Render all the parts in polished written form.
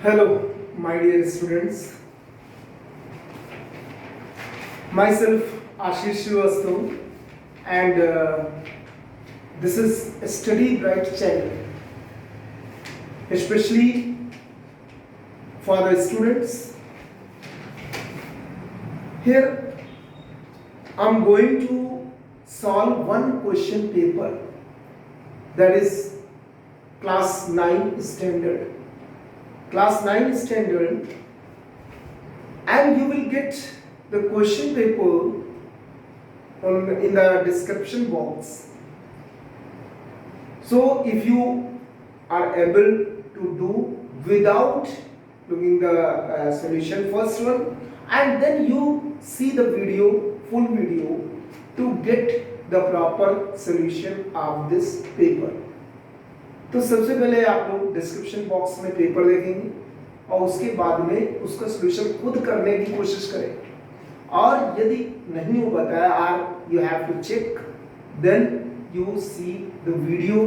Hello, my dear students. Myself Ashish Srivastav, and this is a Study Bright channel, especially for the students. Here, I'm going to solve one question paper, that is class 9 standard. Class 9 standard, and you will get the question paper in the description box. So if you are able to do without looking the solution first one, and then you see the video, full video, to get the proper solution of this paper. तो सबसे पहले आप लोग description box में paper देखेंगे और उसके बाद में उसका सॉल्यूशन खुद करने की कोशिश करें, और यदि नहीं हो पाता है और you have to check, then you see the video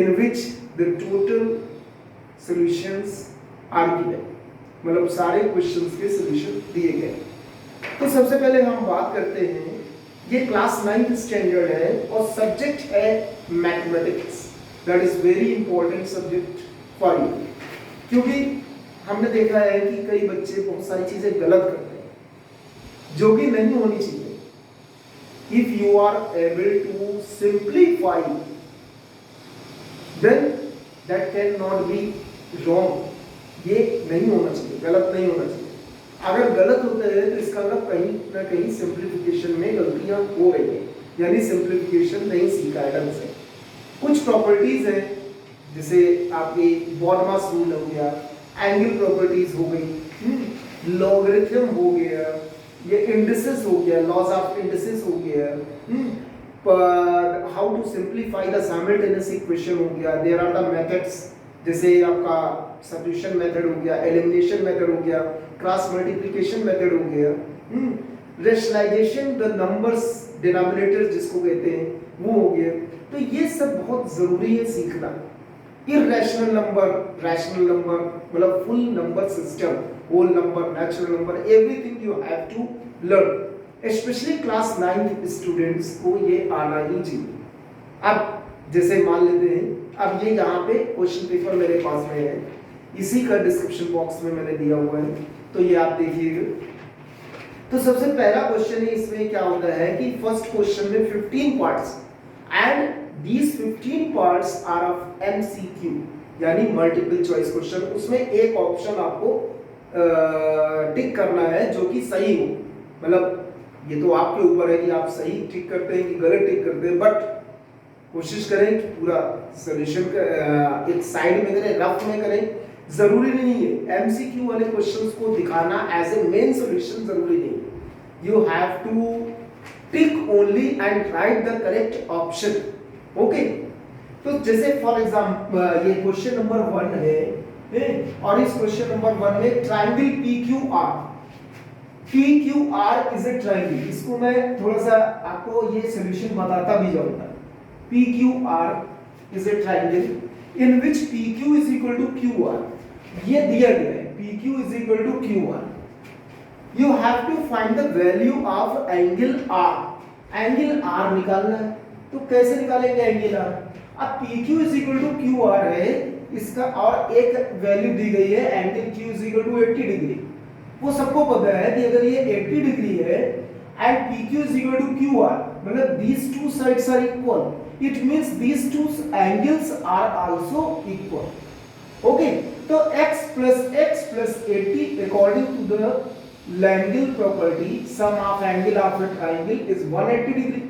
in which the total solutions are given, मतलब सारे क्वेश्चंस के सॉल्यूशन दिए गए। तो सबसे पहले हम बात करते हैं, ये क्लास 9th स्टैंडर्ड है और सब्जेक्ट है mathematics. That is very important subject for you, क्योंकि हमने देखा है कि कई बच्चे बहुत सारी चीजें गलत करते हैं जो कि नहीं होनी चाहिए। If you are able to simplify, then that can not be wrong. ये नहीं होना चाहिए, गलत नहीं होना चाहिए। अगर गलत होता है तो इसका मतलब कहीं ना कहीं सिंप्लीफिकेशन में गलतियां हो रही है, यानी सिंप्लीफिकेशन नहीं सीखा है ढंग से। कुछ प्रॉपर्टीज हैं, जैसे आपके बॉडमास रूल हो गया, एंगल प्रॉपर्टीज हो गई, लॉगरिथम हो गया, ये इंडिसेस हो गया, लॉज ऑफ इंडिसेस हो गया, how to simplify the simultaneous equation हो गया, देयर आर द मेथड्स, जैसे आपका सब्स्टिट्यूशन मेथड हो गया, एलिमिनेशन मेथड हो गया, क्रॉस मल्टीप्लिकेशन मेथड हो गया, रैशनलाइजेशन द नंबर्स डिनोमिनेटर्स जिसको कहते हैं वो हो गया। तो ये सब बहुत जरूरी है सीखना। इररेशनल नंबर, रैशनल नंबर, मतलब full number system, whole number, natural number, everything you have to learn. Specially class 9th students को ये आना ही चाहिए। अब जैसे मान लेते हैं, अब ये यहाँ पे क्वेश्चन पेपर मेरे पास में है, इसी का डिस्क्रिप्शन बॉक्स में मैंने दिया हुआ है, तो ये आप देखिएगा। तो सबसे पहला क्वेश्चन है, इसमें क्या होता है कि फर्स्ट क्वेश्चन में 15 parts and these 15 parts are of MCQ, यानी मल्टीपल चॉइस क्वेश्चन। उसमें एक ऑप्शन आपको टिक करना है जो कि सही हो, मतलब ये तो आपके ऊपर है कि आप सही टिक करते हैं कि गलत टिक करते हैं, बट कोशिश करें कि पूरा सॉल्यूशन एक साइड में करें, रफ में करें। जरूरी नहीं है MCQ वाले क्वेश्चंस को दिखाना एज ए मेन सॉल्यूशन, जरूरी नहीं है। You have to tick only and write the correct option. Okay, तो जैसे फॉर एग्जांपल ये क्वेश्चन नंबर 1 है, और इस क्वेश्चन नंबर 1 में triangle PQR is a triangle. इसको मैं थोड़ा सा आपको ये सॉल्यूशन बताता भी जाऊंगा। PQR is a triangle in which PQ is equal to QR, ये दिया गया है, PQ is equal to QR। You have to find the value of angle R। Angle R निकालना है, तो कैसे निकालेंगे एंगल R? अब PQ is equal to QR है इसका, और एक वैल्यू दी गई है angle Q is equal to 80 degree. वो सबको पता है कि अगर ये 80 डिग्री है and PQ is equal to QR, मतलब these two sides are equal, it means these two angles are also equal. Okay, तो x plus 80 according to the Langle property, sum of angle of a triangle is 180 degree.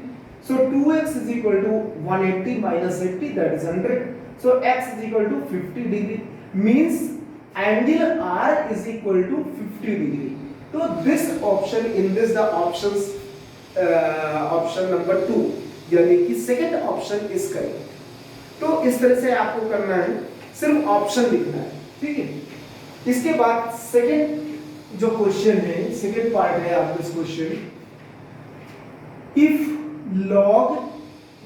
So 2x is equal to 180 minus 80, that is 100. So x is equal to 50 degree, means angle R is equal to 50 degree. So this option, in this the options option number 2, यानी कि second option is correct. तो इस तरह से आपको करना है, सिर्फ ऑप्शन लिखना है, ठीक है। इसके बाद सेकंड जो क्वेश्चन है, सेकंड पार्ट है आपका इस question, if log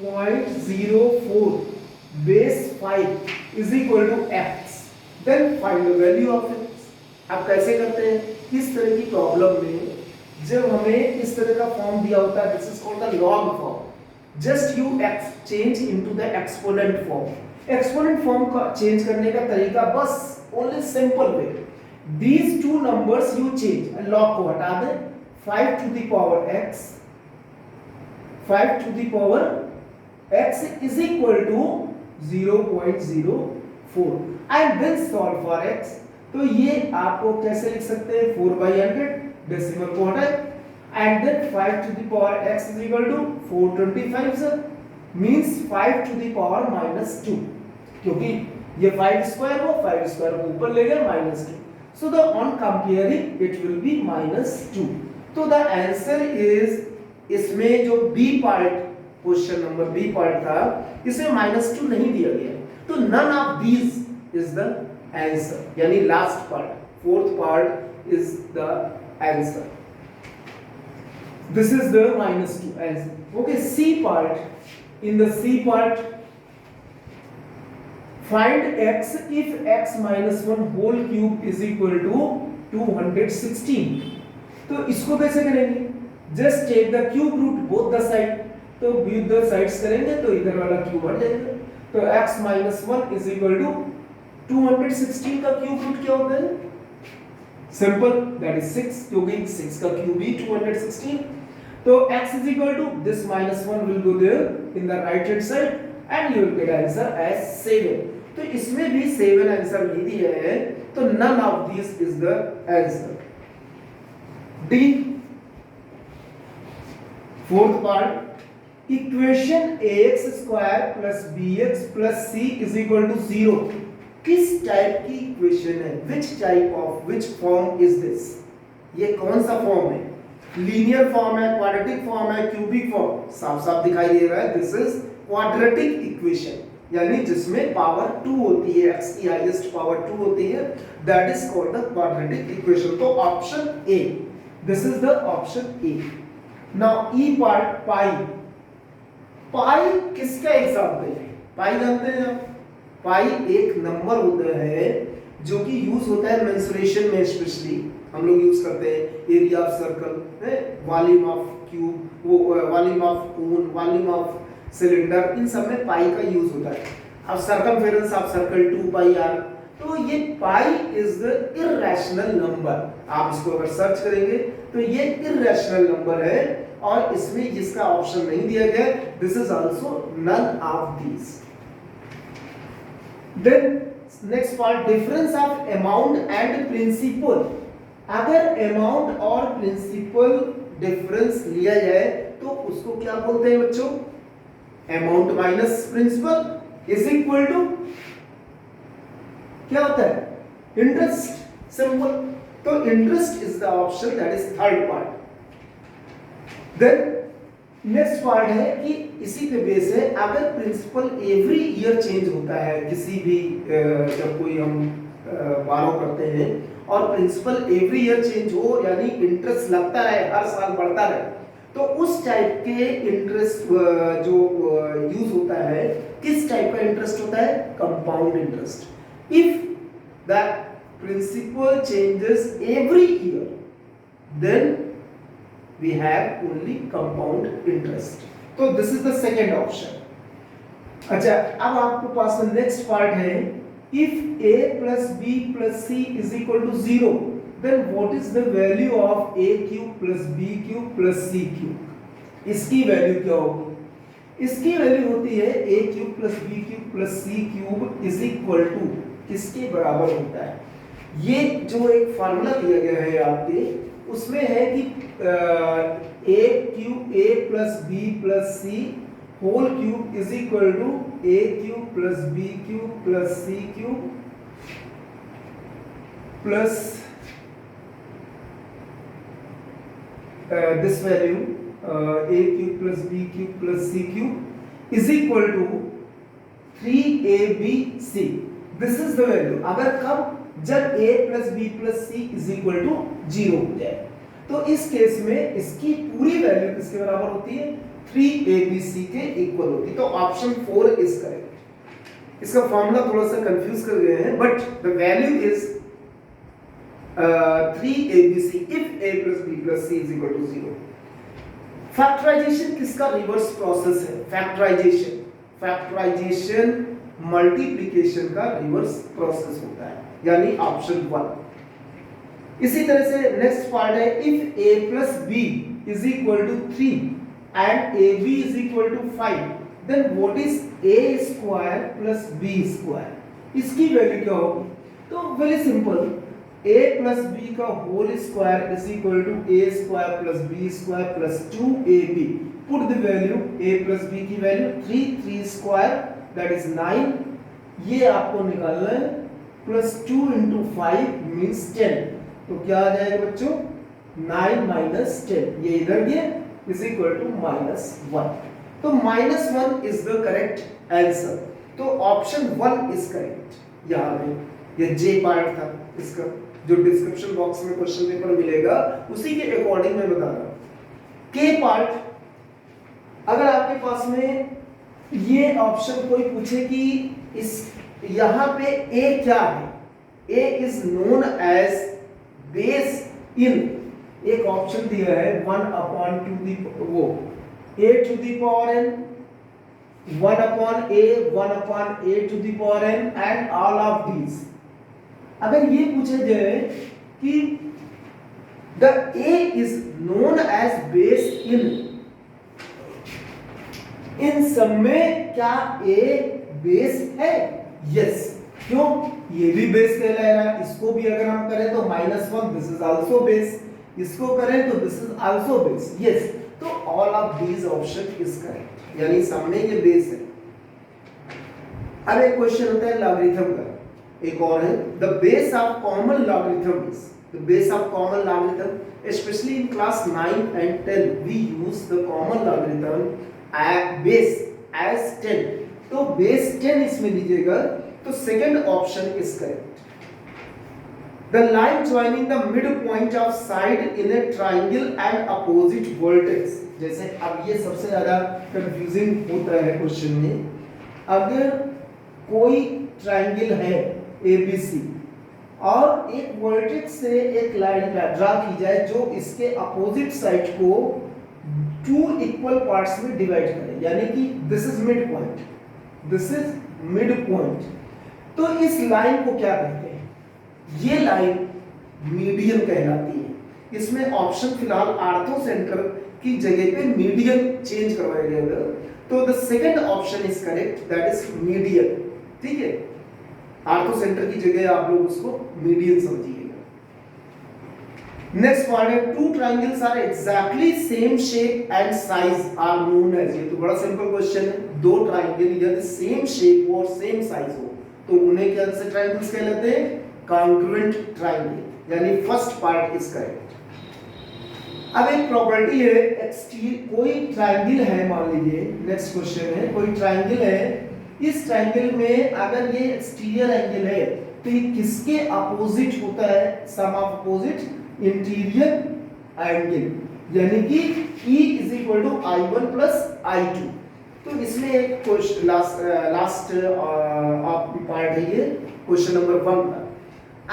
0.04 base 5 is equal to x, then find the value of it. आप कैसे करते हैं? इस तरह की प्रॉब्लम में जब हमें इस तरह का फॉर्म दिया होता है, this is called the log form, just you change into the exponent form. Exponent form का चेंज करने का तरीका बस only simple way, these two numbers you change, log को हटा दें, 5 to the power x, 5 to the power x is equal to 0.04 and then solve for x। तो ये आपको कैसे लिख सकते हैं? 4/100 डेसिमल को हटाए and then 5 to the power x is equal to 425 sir, means 5 to the power -2, क्योंकि ये 5 स्क्वायर हो, 5 स्क्वायर को ऊपर ले गए -2, so the on comparing it will be -2। तो the answer is, इसमें जो B part, question number B part था, इसमें -2 नहीं दिया गया, तो none of these is the answer, यानी last part, fourth part is the answer, this is the -2 answer। okay, C part, in the C part find x if x minus 1 whole cube is equal to 216। तो इसको कैसे करेंगे? Just take the cube root both the side, तो both the sides करेंगे तो इधर वाला cube हट जाएगा, तो x minus 1 is equal to 216 का क्यूब रूट क्या होता है? सिंपल, दैट इज 6, क्योंकि 6 का क्यूब ही 216, तो x is equal to this -1 will go there in the right hand side and you will get answer as 7। तो इसमें भी 7 आंसर नहीं दिया है, तो none of these is the answer। D, fourth part, equation ax square plus bx plus c is equal to 0 किस type की equation है? which type of which form is this? ये कौन सा फॉर्म है? लीनियर फॉर्म है, quadratic form है, cubic form? साफ साफ दिखाई दे रहा है, दिस इज क्वाड्रेटिक इक्वेशन, यानी जिसमें पावर 2 होती है, x की हाईएस्ट पावर 2 होती है, that is called the quadratic equation. तो option A, this is the option A. Now E part, pi, pi किसका एग्जांपल है? पाई जानते हैं आप? पाई एक नंबर होता है जो कि यूज होता है मेंसुरेशन में, स्पेशली हम लोग यूज करते हैं area of circle, volume of cube, वो volume of cone, volume of cylinder, इन सब में पाई का यूज होता है। अब सरकमफेरेंस ऑफ सर्कल 2πr, तो ये pi is the irrational number. आप इसको अगर सर्च करेंगे तो ये इररेशनल नंबर है, और इसमें जिसका ऑप्शन नहीं दिया गया, this is also none of these. Then next part, difference of amount and principal. अगर अमाउंट और प्रिंसिपल डिफरेंस लिया जाए तो उसको क्या बोलते हैं बच्चों? Amount minus principal is equal to क्या होता है? Interest, simple. तो interest is the option, that is third part. Then next part है कि इसी पे बेस है, अगर प्रिंसिपल एवरी ईयर चेंज होता है, किसी भी जब कोई हम बारो करते हैं और प्रिंसिपल एवरी ईयर चेंज हो, यानी इंटरेस्ट लगता रहे, हर साल बढ़ता रहे, तो उस टाइप के इंटरेस्ट जो यूज होता है, किस टाइप का इंटरेस्ट होता है? Compound interest. If the principal changes every year, then we have only compound interest। तो this is the second option। अच्छा, अब आपके पास नेक्स्ट पार्ट है, if a plus b plus c is equal to 0, then what is the value of a cube plus b cube plus c cube? इसकी value क्या होगी? इसकी value होती है a cube plus b cube plus c cube is equal to, किसके बराबर होता है? ये जो एक फार्मूला दिया गया है आपके, उसमें है कि a cube a plus b plus c whole cube is equal to a cube plus b cube plus c cube plus this value a cube plus b cube plus c cube is equal to 3abc। This is the value. अगर कब? जब a plus b plus c is equal to 0 हो जाए, तो इस case में इसकी पूरी वैल्यू किसके बराबर होती है? 3abc के इक्वल होती है। तो ऑप्शन 4 इज करेक्ट। इसका फॉर्मूला थोड़ा सा कंफ्यूज कर गए हैं, but the value is 3abc if a plus b plus c is equal to 0. Factorisation किसका रिवर्स प्रोसेस है? फैक्टराइजेशन मल्टीप्लिकेशन का रिवर्स प्रोसेस होता है, यानी ऑप्शन 1। इसी तरह से नेक्स्ट पार्ट है, if a plus b is equal to 3 and ab is equal to 5, then what is a square plus b square? इसकी वैल्यू क्या होगी? तो very simple, a plus b का whole square is equal to a square plus b square plus 2ab. Put the value a plus b की value 3 square that is 9, ये आपको निकालना है, प्लस 2 into 5 means 10. तो क्या आ जाएगा बच्चों? 9 minus 10, ये इधर गया, इज इक्वल टू -1. तो -1 इज द करेक्ट आंसर. तो ऑप्शन 1 इज करेक्ट. यहाँ पे ये जे पार्ट था इसका, जो डिस्क्रिप्शन बॉक्स में क्वेश्चन पेपर मिलेगा उसी के अकॉर्डिंग मैं बता रहा हूं. के पार्ट, अगर आपके पास में ये ऑप्शन कोई पूछे कि इस यहां पे a क्या है, a is known as base in, एक ऑप्शन दिया है 1/2 दी वो a to the power n, 1/a, 1/a to the power n and all of these. अगर ये पूछे जाए कि the a is known as base in सब में क्या a बेस है? यस. क्यों? ये भी बेस कहलाएगा. इसको भी अगर हम करें तो -1, दिस इज आल्सो बेस. इसको करें तो this is also base. Yes. तो all of these option is correct, यानी सब में ये बेस है. अब एक क्वेश्चन होता है लॉगरिथम का, एक और है the base of common logarithm is, the base of common logarithm especially in class 9 and 10 we use the common logarithm base as 10. तो बेस 10 इसमें लीजिएगा, तो second option is correct. The line joining the midpoint of side in a triangle and opposite vertex. जैसे अब ये सबसे ज्यादा confusing होता है क्वेश्चन में. अगर कोई ट्रायंगल है ABC और एक वर्टेक्स से एक लाइन ड्रा की जाए जो इसके अपोजिट साइड को 2 इक्वल पार्ट्स में डिवाइड करे, यानी कि this is mid point, this is mid point. तो इस लाइन को क्या कहते हैं? ये लाइन मीडियन कहलाती है. इसमें ऑप्शन फिलहाल आर्थो सेंटर की जगह पे मीडियन चेंज करवाया गया है, तो the second option is correct, that is median. ठीक है, आर्थो सेंटर की जगह आप लोग उसको मीडियन समझिएगा. नेक्स्ट पार्ट है, two triangles are exactly same shape and size are known as. ये तो बड़ा सिंपल क्वेश्चन है. दो ट्रायंगल यदि सेम शेप और सेम साइज हो तो उन्हें क्या से ट्रायंगल्स कहलाते हैं? कॉन्ग्रुएंट ट्रायंगल, यानी फर्स्ट पार्ट इज करेक्ट. अब एक प्रॉपर्टी है, कोई ट्रायंगल है, मान लीजिए नेक्स्ट क्वेश्चन है, कोई ट्रायंगल है, इस ट्रायंगल में अगर ये एक्सटीरियर एंगल है तो ये किसके अपोजिट होता है? Sum of opposite interior angle, यानी कि E is equal to I1 plus I2. तो इसमें एक क्वेश्चन लास्ट पार्ट है, ये क्वेश्चन नंबर 1 का.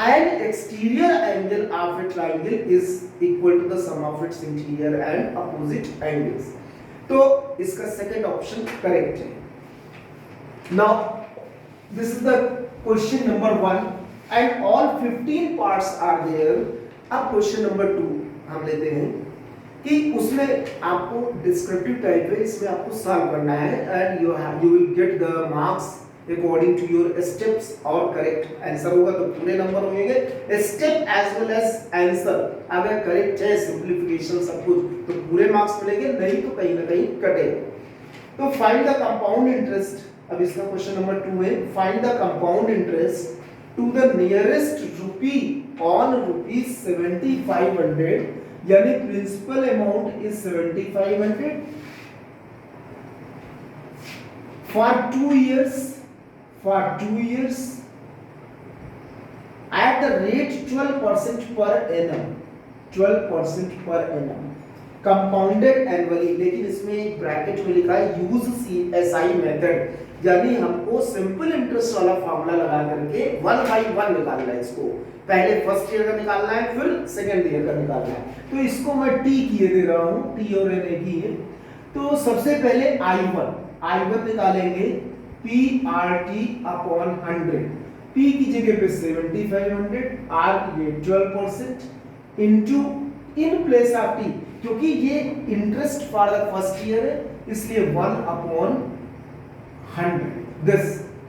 An exterior angle of a triangle is equal to the sum of its interior and opposite angles. तो इसका सेकंड ऑप्शन करेक्ट है. Now this is the question number 1 and all 15 parts are there. अब question number 2 हम लेते हैं कि उसमें आपको डिस्क्रिप्टिव टाइप है, इसमें आपको सॉल्व करना है and you will get the marks according to your steps. और करेक्ट आंसर होगा तो पूरे नंबर होंगे. Step as well as answer अगर करेक्ट है, सिंपलीफिकेशन सब कुछ, तो पूरे मार्क्स मिलेंगे, नहीं तो कहीं ना कहीं कटेगा. तो फाइंड द कंपाउंड इंटरेस्ट. अब इसका क्वेश्चन नंबर 2 है, find the compound interest to the nearest rupee on ₹7500, यानी principal amount is 7500 for 2 years at the rate 12% per annum, 12% per annum compounded annually. लेकिन इसमें एक ब्रैकेट में लिखा है यूज SI मेथड, यानी हमको सिंपल इंटरेस्ट वाला फॉर्मूला लगा करके 1/1 निकालना है। इसको पहले फर्स्ट ईयर का निकालना है, फिर सेकेंड ईयर का निकालना है। तो इसको मैं टी किए दे रहा हूं, टी और एन एक ही है। तो सबसे पहले I1 निकालेंगे PRT अपॉन 100। P की जगह पे 7500, R की जगह 12% into in place of T, क्योंकि ये interest for the first year है इसलिए 1 अपॉन 100। दिस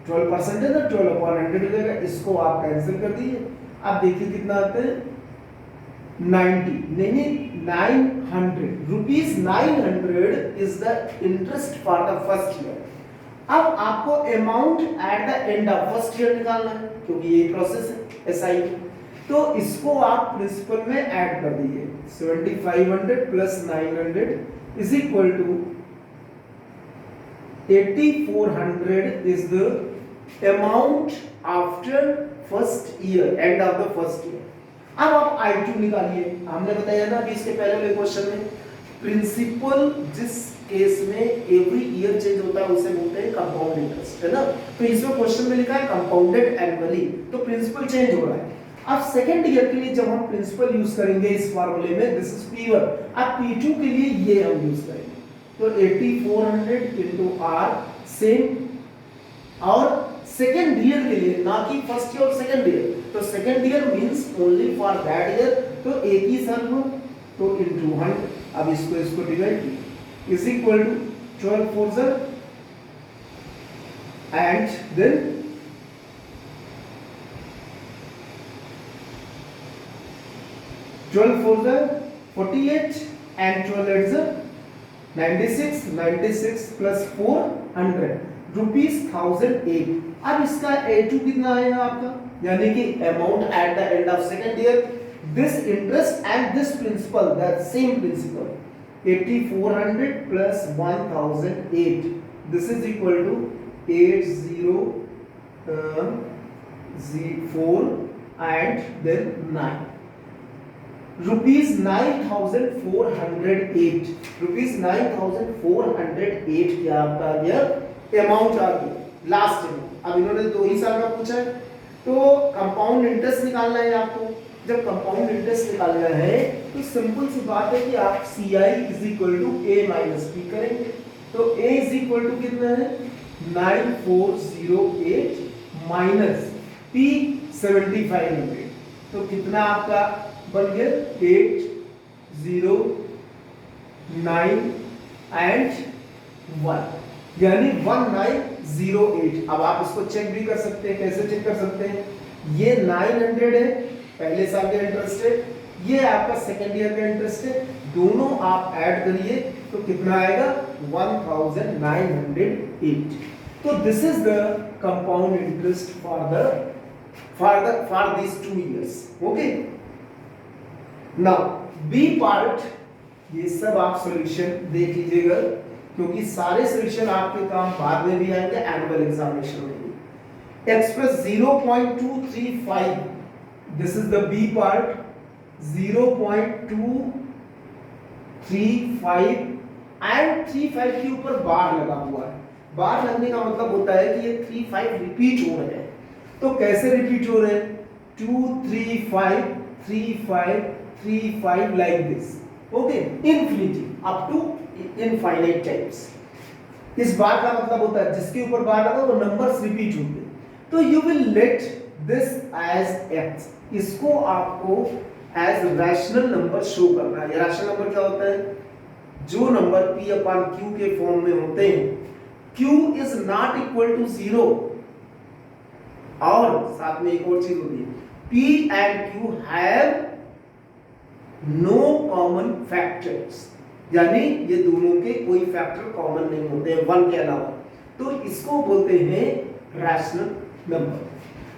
12% है ना, 12 अपॉन 100 हो जाएगा। इसको आप कैंसिल कर दीजिए। अब देखिए कितना आता है 90, नहीं 900 rupees. 900 is the interest for the first year. अब आपको amount at the end of first year निकालना है, क्योंकि ये प्रोसेस है एसआई। तो इसको आप प्रिंसिपल में ऐड कर दीजिए। 7500 plus 900 is equal to 8400 is the amount after first year, end of the first year. अब आप I2 निकालिए। हमने बताया ना अभी इसके पहले वाले क्वेश्चन में, प्रिंसिपल जिस केस में एवरी ईयर चेंज होता है उसे बोलते हैं कंपाउंड इंटरेस्ट, है ना। तो इसमें क्वेश्चन में लिखा है कंपाउंडेड एनुअली, तो प्रिंसिपल चेंज हो रहा है। अब सेकंड ईयर के लिए जब हम प्रिंसिपल यूज करेंगे इस फार्मूले में, दिस इज P1। अब P2 के लिए ये हम यूज करेंगे। तो 8400 इनटू R सेम, और सेकेंड ईयर के लिए, ना कि फर्स्ट ईयर और सेकेंड ईयर। तो second year means only for that year, तो एक ही साल हो तो इनटू 100। अब इसको डिवाइड कीजिए इज इक्वल टू 12 4 ज़र एंड देन 12 4 ज़र 48 एंड 12 8 ज़र 96, 96 प्लस 400 रुपीज 1008। अब इसका A2 कितना आएगा आपका, यानी कि amount at the end of second year, this interest and this principal, that same principal. 8400 plus 1008, this is equal to 8004 and then 9 rupees 9408। Rupees 9408 क्या आपका आ गया अमाउंट आ गया लास्ट में। अब इन्होंने 2 ही साल का पूछा है, तो कंपाउंड इंटरेस्ट निकालना है आपको। जब कंपाउंड इंटरेस्ट निकालना है तो सिंपल सी बात है कि आप CI is equal to A minus P करेंगे। तो A इज इक्वल टू कितना है 9408 माइनस P 7500, तो कितना आपका बन गया 809 एंड 1, यानी 1908। अब आप इसको चेक भी कर सकते हैं। कैसे चेक कर सकते हैं, ये 900 है पहले साल का इंटरेस्ट है, ये आपका सेकेंड ईयर का इंटरेस्ट है, दोनों आप ऐड करिए तो कितना आएगा 1908। तो this is the compound interest for this 2 years। Okay, now B part, ये सब आप सॉल्यूशन देख लीजिएगा, क्योंकि सारे सॉल्यूशन आपके काम बाद में भी आएंगे एनुअल एग्जामिनेशन में भी। Express 0.235, this is the B part. 0.235 and 35 के ऊपर बार लगा हुआ है। बार लगने का मतलब होता है कि ये 35 रिपीट हो रहे हैं। तो कैसे रिपीट हो रहे हैं, 2 3 5 3 5 3 5 like this. Okay, infinity up to infinite times. इस बार का मतलब होता है जिसके ऊपर बार लगा वो नंबर्स रिपीट होते हैं। तो you will let this as x, इसको आपको एज रैशनल नंबर शो करना है। रैशनल नंबर क्या होता है, जो नंबर p अपॉन q के फॉर्म में होते हैं, q is not equal to 0, और साथ में एक और चीज होती है, p and q have no common factors, यानी ये दोनों के कोई फैक्टर कॉमन नहीं होते हैं 1 के अलावा। तो इसको बोलते हैं रैशनल नंबर।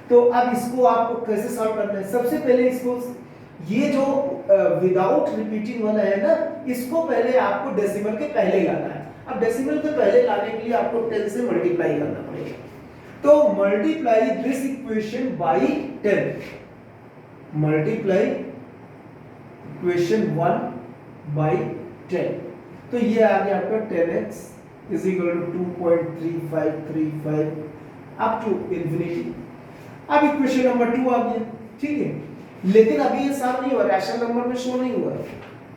तो अब इसको आपको कैसे सॉल्व करना है, सबसे पहले इसको, ये जो विदाउट रिपीटिंग वाला है ना, इसको पहले आपको डेसिमल के पहले लाना है। अब डेसिमल के पहले लाने के लिए आपको 10 से मल्टीप्लाई करना पड़ेगा। तो multiply this equation by 10, multiply equation 1 by 10, तो ये आ गया आपका 10x is equal to 2.3535 up to infinity. अब इक्वेशन नंबर 2 आ गया, ठीक है, लेकिन अभी ये साफ नहीं हुआ, रैशनल नंबर में शो नहीं हुआ।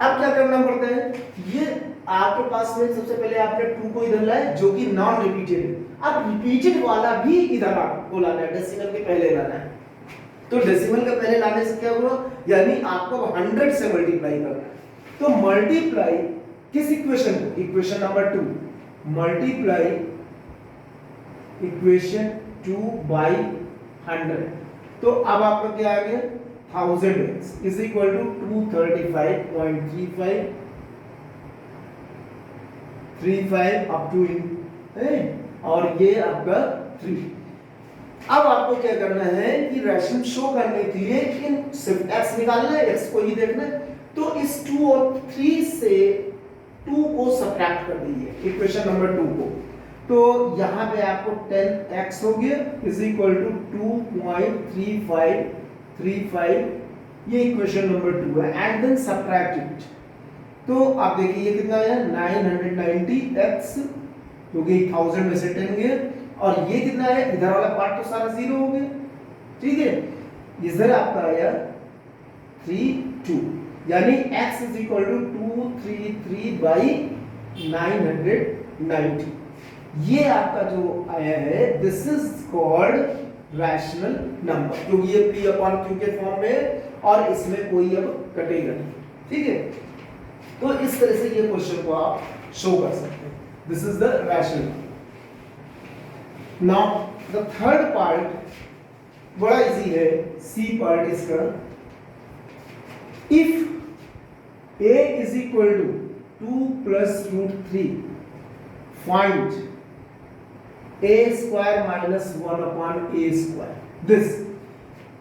अब क्या करना पड़ता है, ये आपके पास में सबसे पहले आपने 2 को इधर लाए जो कि नॉन रिपीटेड है। अब रिपीटेड वाला भी इधर आपको लाना है, डेसिमल के पहले लाना है। तो डेसिमल के पहले लाने से क्या होगा, यानी आपको 100 से मल्टीप्लाई करना है। तो मल्टीप्लाई किस इक्वेशन को, equation number 2, multiply equation 2 by 100। तो अब आपका क्या आ गया, 1000x is equal to 235.35 up to और ये आपका 3। अब आपको क्या करना है कि रैशनल शो करने के लिए इन सिर्फ x निकालना है, x को ही देखना है। तो इस 2 और 3 से 2 को सब्ट्रैक्ट कर दीजिए इक्वेशन नंबर 2 को। तो यहाँ पे आपको 10x हो गया इज इक्वल टू 2.3535, ये इक्वेशन नंबर 2 है, एंड देन सब्ट्रैक्ट इट। तो आप देखिए ये कितना है 990x, क्योंकि 1000 में से 10 गया, और ये कितना है, इधर वाला पार्ट तो सारा 0 हो गया, ठीक है। इधर आपका आया 32, यानी x इज इक्वल टू 233/990। ये आपका जो आया है this is called rational number, क्योंकि ये p अपॉन q के फॉर्म में है और इसमें कोई अब कटेगा नहीं, ठीक है। तो इस तरह से ये क्वेश्चन को आप शो कर सकते हैं, this is the rational number. Now the third part बड़ा इजी है, सी पार्ट इसका। If a is equal to 2 plus root 3, find a square minus 1 upon a square। this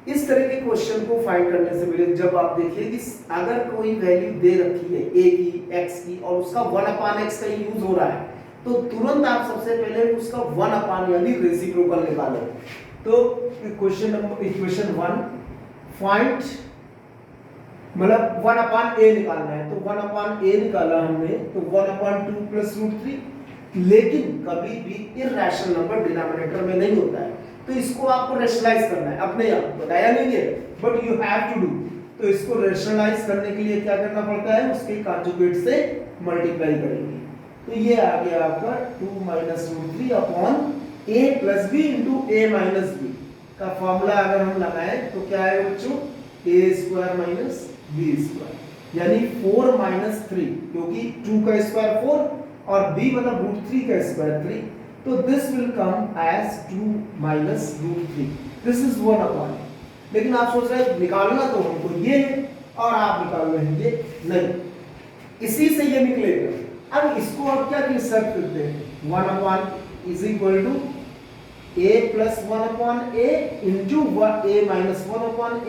इस तरह के क्वेश्चन को फाइंड करने से पहले जब आप देखिए कि अगर कोई वैल्यू दे रखी है a की, x की, और उसका 1 upon x का यूज हो रहा है, तो तुरंत आप सबसे पहले उसका 1 upon यानी रेसिप्रोकल निकालें। तो इक्वेशन 1 फाइंड, मतलब 1 upon a निकालना है, तो 1 upon a निकाला हमने, तो 1 upon 2 plus root 3। लेकिन कभी भी इरैशनल नंबर डिनोमिनेटर में नहीं होता है, तो इसको आपको रैशनलाइज करना है, अपने आप बताया नहीं है, but you have to do. तो इसको रैशनलाइज करने के लिए क्या करना पड़ता है, उसके कॉन्जुगेट से मल्टीप्लाई करेंगे। तो ये आ गया आपका 2 minus root 3 upon a plus b into a minus b का फॉर्मूला अगर हम लगाएं तो क्या आएगा बच्चों, a square minus b square, यानी 4 minus 3, क्योंकि 2 का स्क्वायर 4 और b मतलब root 3 का स्क्वायर 3, तो this will come as 2 minus root 3, this is 1 upon। लेकिन आप सोच रहे हैं निकालना तो हमको ये है और आप निकाल रहे हैं ये नहीं, इसी से ये निकलेगा। अब इसको आप क्या सर्च करते हैं, 1 upon is equal to a plus 1 upon a into a minus 1 upon a,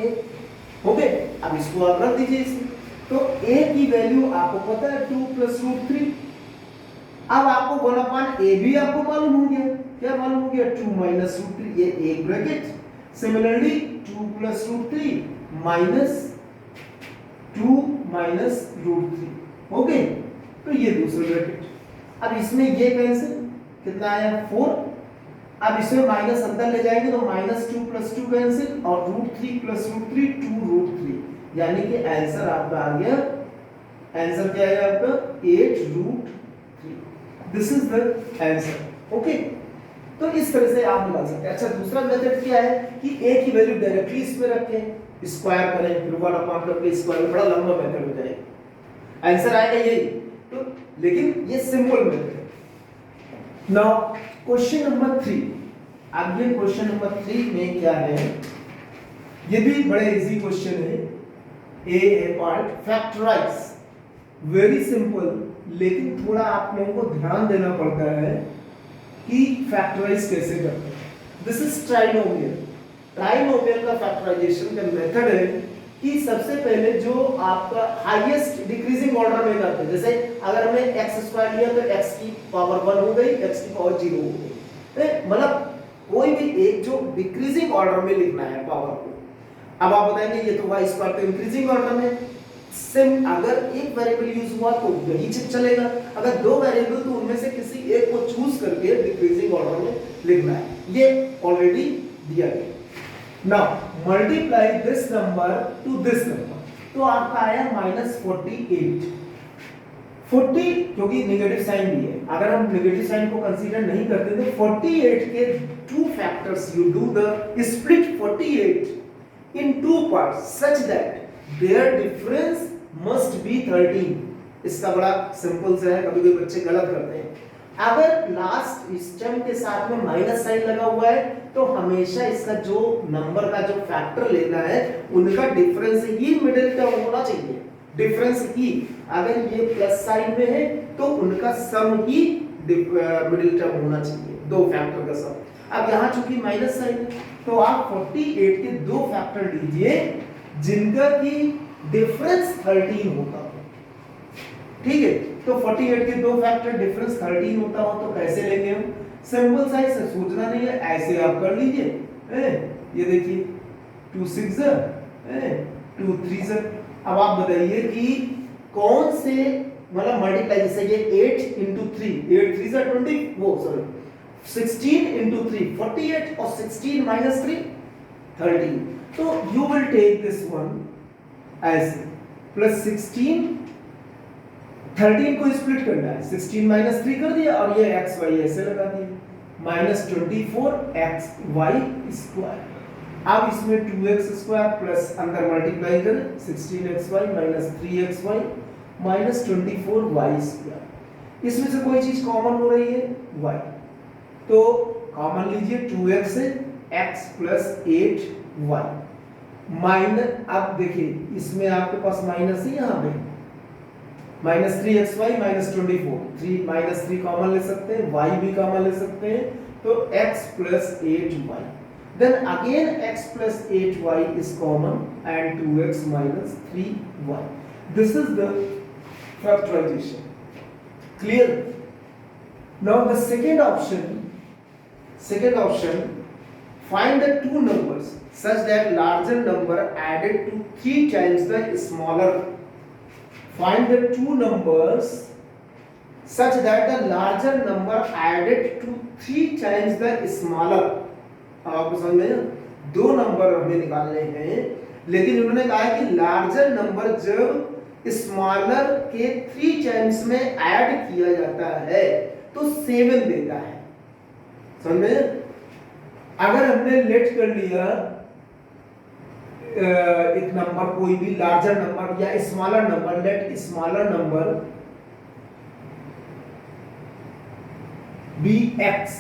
okay. अब इसको आप रख दीजिए इसमें, तो a की वैल्यू आपको पता है 2 plus root 3। अब आपको 1 upon a भी आपको मालूम हो गया, क्या मालूम हो गया, 2 minus root 3, ये एक bracket, similarly 2 plus root 3 minus 2 minus root 3, okay. तो ये दूसरा ब्रैकेट, अब इसमें ये कैंसिल, कितना आया 4, अब इसमें माइनस अंदर ले जाएंगे तो -2 + 2 कैंसिल, और √3 + √3 2√3, यानी कि आंसर आपका आ गया, आंसर क्या है आपका 8√3, this is the answer, okay. तो इस तरह से आप निकाल सकते हैं। अच्छा, दूसरा मेथड क्या है कि a की वैल्यू डायरेक्टली इसमें रखें, स्क्वायर करें, फिर 1 अपॉन करके स्क्वायर, बड़ा लंबा मेथड हो जाएगा, आंसर आएगा यही। तो लेकिन ये सिंपल मेथड है। नाउ क्वेश्चन नंबर 3, अब ये क्वेश्चन नंबर 3 में क्या है, ये भी बड़े इजी क्वेश्चन है, ए पार्ट फैक्टराइज, वेरी सिंपल, लेकिन थोड़ा आप लोगों को ध्यान देना पड़ता है कि फैक्टराइज कैसे करते हैं। This is trinomial. ट्राइनोमियल का फैक्टराइजेशन का मेथड है कि सबसे पहले जो आपका हाईएस्ट डिक्रीजिंग ऑर्डर में करते हैं, जैसे अगर हमने x² लिया तो x की पावर 1 हो गई, x की पावर 0 हो गई, मतलब कोई भी एक जो डिक्रीजिंग ऑर्डर में लिखना है पावर को। अब आप बताएंगे ये तो y² तो इंक्रीजिंग ऑर्डर में, सिम अगर एक वेरिएबल यूज हुआ तो यही चेक चलेगा, अगर दो वेरिएबल तो उनमें से किसी एक को चूज करके डिक्रीजिंग ऑर्डर में लिखना है, ये ऑलरेडी दिया गया। Now multiply this number two this number, तो आपका आया -48। 40 क्योंकि नेगेटिव साइन भी है, अगर हम नेगेटिव साइन को कंसीडर नहीं करते तो 48 के two factors, you do the split 48 in two parts such that their difference must be 13। इसका बड़ा सिंपल सा है, कभी कोई बच्चे गलत करते हैं। अगर लास्ट स्टेम के साथ में माइनस साइन लगा हुआ है तो हमेशा इसका जो नंबर का जो फैक्टर लेना है उनका डिफरेंस ही मिडिल टर्म होना चाहिए, डिफरेंस ही। अगर ये प्लस साइन में है तो उनका सम ही मिडिल टर्म होना चाहिए, दो फैक्टर का सम। अब यहाँ चूंकि माइनस साइन है तो आप 48 के दो फैक्टर लीजिए जिनका की डिफरेंस 13 होता हो, ठीक है। तो 48 के दो फैक्टर डिफरेंस 13 होता हो तो कैसे लेंगे हम, सिंपल सा है, सोचना नहीं है, ऐसे आप कर लीजिए। ये देखिए 2 6 2 3। अब आप बताइए कि कौन से मतलब मल्टीप्लाई, जैसे ये 8 into 3, 8 3 जा 20, वो सॉरी 16 into 3 48 और 16 minus 3 13। तो you will take this one as plus 16, 13 को स्प्लिट करना है, 16 minus 3 कर दिया और ये x y ऐसे लगा दिया, minus 24 x y स्क्वायर। अब इसमें 2x स्क्वायर प्लस अंदर मल्टीप्लाई करें 16xy minus 3xy minus 24y square. इसमें से कोई चीज कॉमन हो रही है y, तो कॉमन लीजिए 2x से x plus 8y माइनस, अब देखिए इसमें आपके पास माइनस ही यहाँ पे minus 3xy minus 24, 3 minus 3 common ले सकते हैं, y भी कॉमन ले सकते हैं, तो x plus 8y, then again x plus 8y is common and 2x minus 3y. This is the factorization. Clear? Now the second option, find the two numbers such that larger number added to 3 times the smaller. Find the two numbers such that the larger number added to 3 times the smaller. आपको समझ में आया? दो number हमें निकालने हैं, लेकिन उन्होंने कहा कि लार्जर नंबर जब स्मॉलर के 3 टाइम्स में ऐड किया जाता है तो 7 देता है। समझ में? अगर हमने लेट कर लिया एक नंबर, कोई भी लार्जर नंबर या smaller number, let smaller number be x,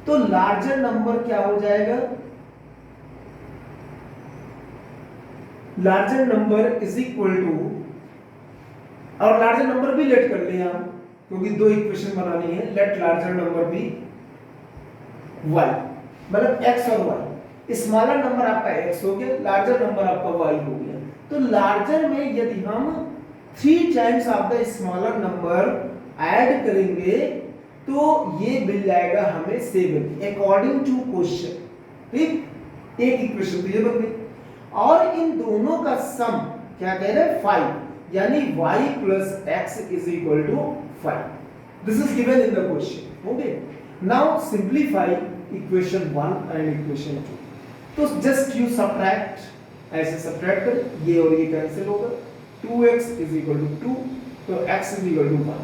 तो लार्जर नंबर क्या हो जाएगा, larger number is equal to, और लार्जर नंबर भी लेट कर लिया हम क्योंकि दो इक्वेशन बनानी है, let larger number be y, मतलब x और y। स्मॉलर नंबर आपका x हो गया, लार्जर नंबर आपका y हो गया। तो लार्जर में यदि हम 3 times of the smaller number add करेंगे तो ये मिल जाएगा हमें 7 अकॉर्डिंग टू क्वेश्चन, ठीक। एक इक्वेशन तो ये बन गई, और इन दोनों का सम क्या कह रहे हैं 5, यानी y plus x is equal to 5. This is given in the question. Okay. Now simplify equation 1 and equation 2. तो जस्ट यू सब्ट्रैक्ट, ऐसे सब्ट्रैक्ट करें, ये और ये कैंसिल होगा, 2x is equal to 2, तो x is equal to 1,